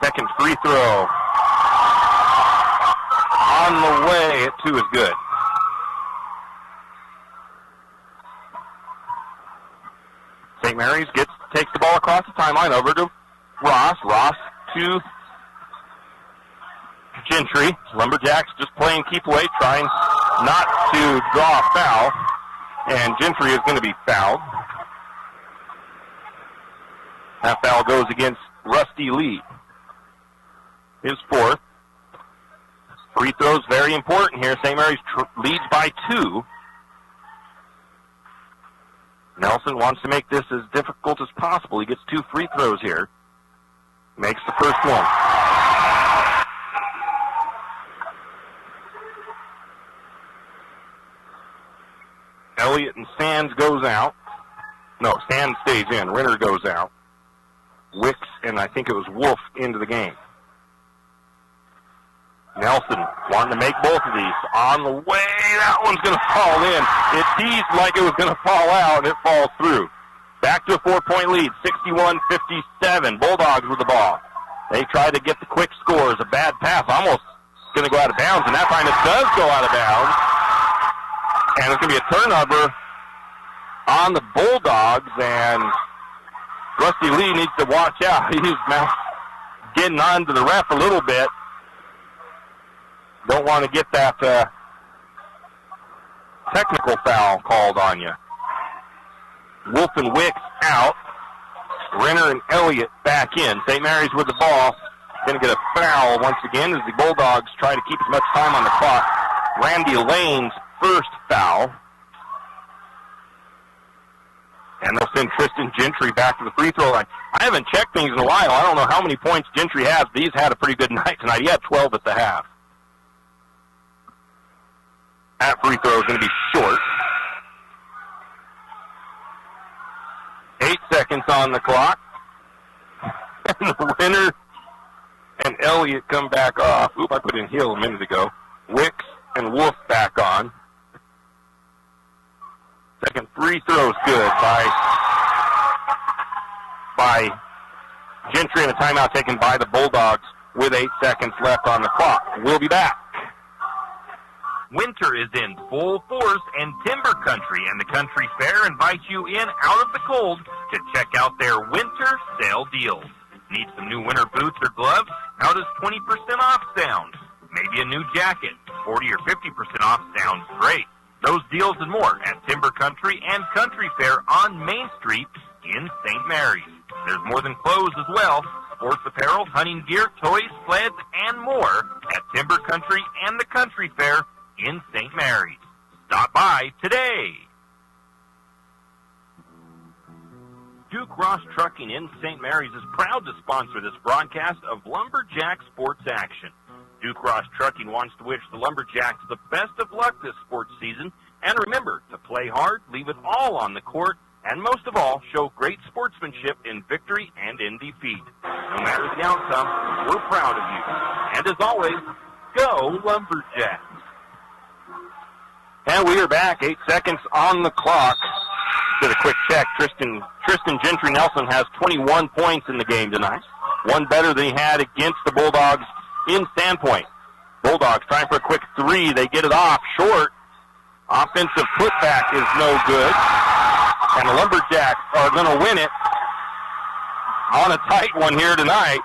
Second free throw on the way. It too is good. St. Mary's takes the ball across the timeline over to Ross. Ross to Gentry. Lumberjacks just playing keep away, trying not to draw a foul. And Gentry is going to be fouled. That foul goes against Rusty Lee. His fourth. Free throws very important here. St. Mary's leads by 2. Nelson wants to make this as difficult as possible. He gets 2 free throws here. Makes the first one. Elliott and Sands goes out. No, Sands stays in. Renner goes out. Wicks and I think it was Wolf into the game. Nelson wanting to make both of these. On the way, that one's going to fall in. It teased like it was going to fall out, and it falls through. Back to a 4-point lead, 61-57. Bulldogs with the ball. They try to get the quick scores. A bad pass, almost going to go out of bounds, and that time it does go out of bounds. And it's going to be a turnover on the Bulldogs, and Rusty Lee needs to watch out. He's now getting on to the ref a little bit. Don't want to get that technical foul called on you. Wolf and Wicks out. Renner and Elliott back in. St. Mary's with the ball going to get a foul once again as the Bulldogs try to keep as much time on the clock. Randy Lane's first foul. And they'll send Tristan Gentry back to the free throw line. I haven't checked things in a while. I don't know how many points Gentry has, but he's had a pretty good night tonight. He had 12 at the half. That free throw is going to be short. 8 seconds on the clock. And the winner and Elliott come back off. Oop, I put in Hill a minute ago. Wicks and Wolf back on. Second free throw is good by Gentry, and a timeout taken by the Bulldogs with 8 seconds left on the clock. We'll be back. Winter is in full force, and Timber Country and the Country Fair invite you in out of the cold to check out their winter sale deals. Need some new winter boots or gloves? How does 20% off sound? Maybe a new jacket. 40 or 50% off sounds great. Those deals and more at Timber Country and Country Fair on Main Street in St. Mary's. There's more than clothes as well. Sports apparel, hunting gear, toys, sleds, and more at Timber Country and the Country Fair in St. Mary's. Stop by today. Duke Ross Trucking in St. Mary's is proud to sponsor this broadcast of Lumberjack Sports Action. Duke Ross Trucking wants to wish the Lumberjacks the best of luck this sports season, and remember to play hard, leave it all on the court, and most of all, show great sportsmanship in victory and in defeat. No matter the outcome, we're proud of you. And as always, go Lumberjacks. And we are back. 8 seconds on the clock. Did a quick check. Tristan Gentry Nelson has 21 points in the game tonight. One better than he had against the Bulldogs in Sandpoint. Bulldogs trying for a quick three. They get it off short. Offensive putback is no good. And the Lumberjacks are going to win it on a tight one here tonight.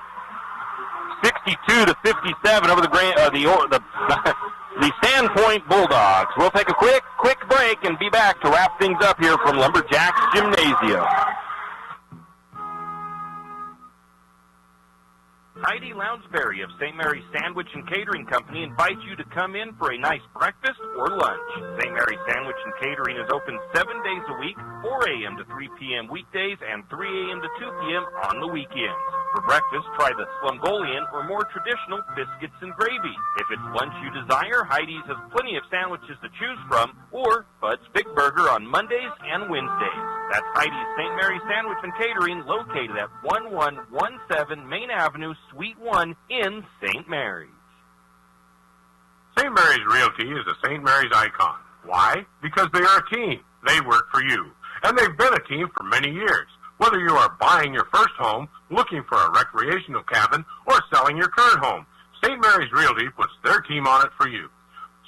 62-57 over the Sandpoint Bulldogs. We'll take a quick break and be back to wrap things up here from Lumberjacks Gymnasium. Heidi Lounsbury of St. Mary's Sandwich and Catering Company invites you to come in for a nice breakfast or lunch. St. Mary's Sandwich and Catering is open 7 days a week, 4 a.m. to 3 p.m. weekdays, and 3 a.m. to 2 p.m. on the weekends. For breakfast, try the Slumgolian or more traditional biscuits and gravy. If it's lunch you desire, Heidi's has plenty of sandwiches to choose from, or Bud's Big Burger on Mondays and Wednesdays. That's Heidi's St. Mary's Sandwich and Catering, located at 1117 Main Avenue, Suite 1 in St. Mary's. St. Mary's Realty is a St. Mary's icon. Why? Because they are a team. They work for you. And they've been a team for many years. Whether you are buying your first home, looking for a recreational cabin, or selling your current home, St. Mary's Realty puts their team on it for you.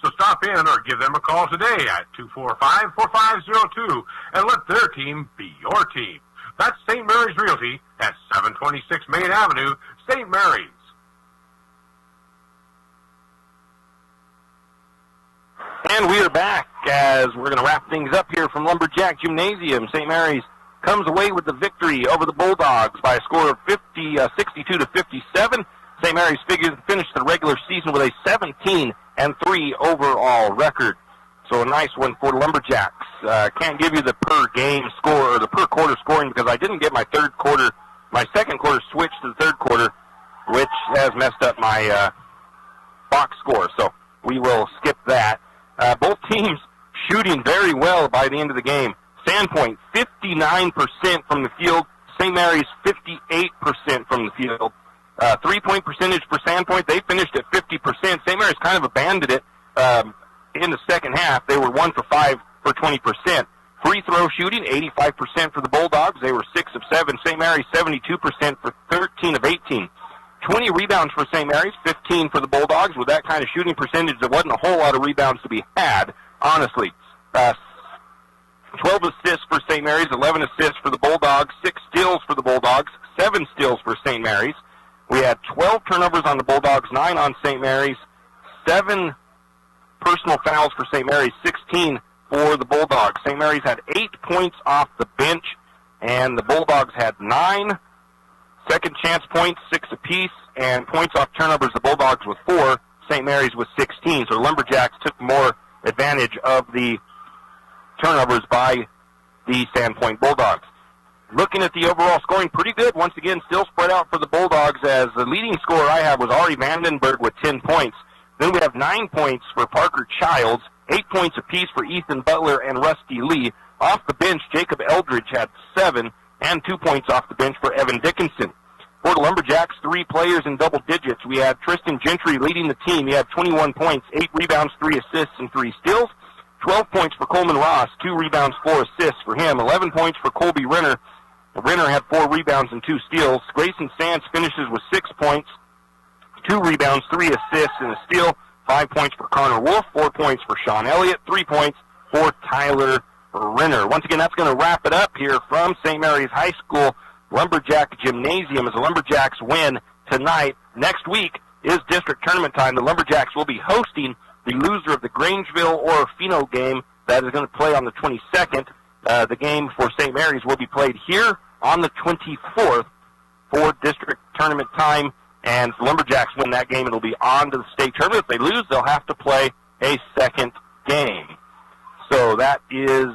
So stop in or give them a call today at 245-4502 and let their team be your team. That's St. Mary's Realty at 726 Main Avenue, St. Mary's. And we are back as we're going to wrap things up here from Lumberjack Gymnasium. St. Mary's comes away with the victory over the Bulldogs by a score of 62-57. St. Mary's finished the regular season with a 17-3 overall record. So a nice one for the Lumberjacks. Can't give you the per game score or the per quarter scoring because I didn't get my second quarter switch to the third quarter, which has messed up my box score. So we will skip that. Both teams shooting very well by the end of the game. Sandpoint, 59% from the field. St. Mary's, 58% from the field. 3-point percentage for Sandpoint, they finished at 50%. St. Mary's kind of abandoned it in the second half. They were 1 for 5 for 20%. Free throw shooting, 85% for the Bulldogs. They were 6 of 7. St. Mary's, 72% for 13 of 18. 20 rebounds for St. Mary's, 15 for the Bulldogs. With that kind of shooting percentage, there wasn't a whole lot of rebounds to be had, honestly. 12 assists for St. Mary's, 11 assists for the Bulldogs, 6 steals for the Bulldogs, 7 steals for St. Mary's. We had 12 turnovers on the Bulldogs, 9 on St. Mary's, 7 personal fouls for St. Mary's, 16 for the Bulldogs. St. Mary's had 8 points off the bench, and the Bulldogs had 9 second chance points, 6 apiece. and points off turnovers, the Bulldogs with 4, St. Mary's with 16. So the Lumberjacks took more advantage of the turnovers by the Sandpoint Bulldogs. Looking at the overall scoring, pretty good. Once again, still spread out for the Bulldogs, as the leading scorer I have was Ari Vandenberg with 10 points. Then we have 9 points for Parker Childs, 8 points apiece for Ethan Butler and Rusty Lee. Off the bench, Jacob Eldridge had 7, and 2 points off the bench for Evan Dickinson. For the Lumberjacks, 3 players in double digits. We had Tristan Gentry leading the team. He had 21 points, 8 rebounds, 3 assists, and 3 steals. 12 points for Coleman Ross, 2 rebounds, 4 assists for him. 11 points for Colby Renner. Renner had 4 rebounds and 2 steals. Grayson Sands finishes with 6 points, 2 rebounds, 3 assists, and a steal. 5 points for Connor Wolf, 4 points for Sean Elliott, 3 points for Tyler Renner. Once again, that's going to wrap it up here from St. Mary's High School Lumberjack Gymnasium as the Lumberjacks win tonight. Next week is district tournament time. The Lumberjacks will be hosting the loser of the Grangeville or Fino game that is going to play on the 22nd. The game for St. Mary's will be played here on the 24th for district tournament time. And if the Lumberjacks win that game, it'll be on to the state tournament. If they lose, they'll have to play a second game. So that is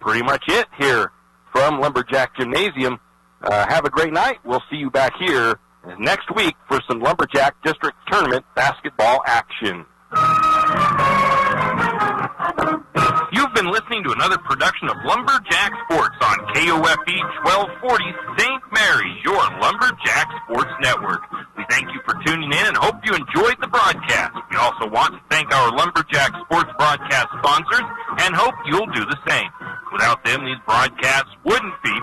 pretty much it here from Lumberjack Gymnasium. Have a great night. We'll see you back here next week for some Lumberjack District Tournament basketball action. You've been listening to another production of Lumberjack Sports on KOFE 1240 St. Mary's, your Lumberjack Sports Network. We thank you for tuning in and hope you enjoyed the broadcast. We also want to thank our Lumberjack Sports broadcast sponsors and hope you'll do the same. Without them, these broadcasts wouldn't be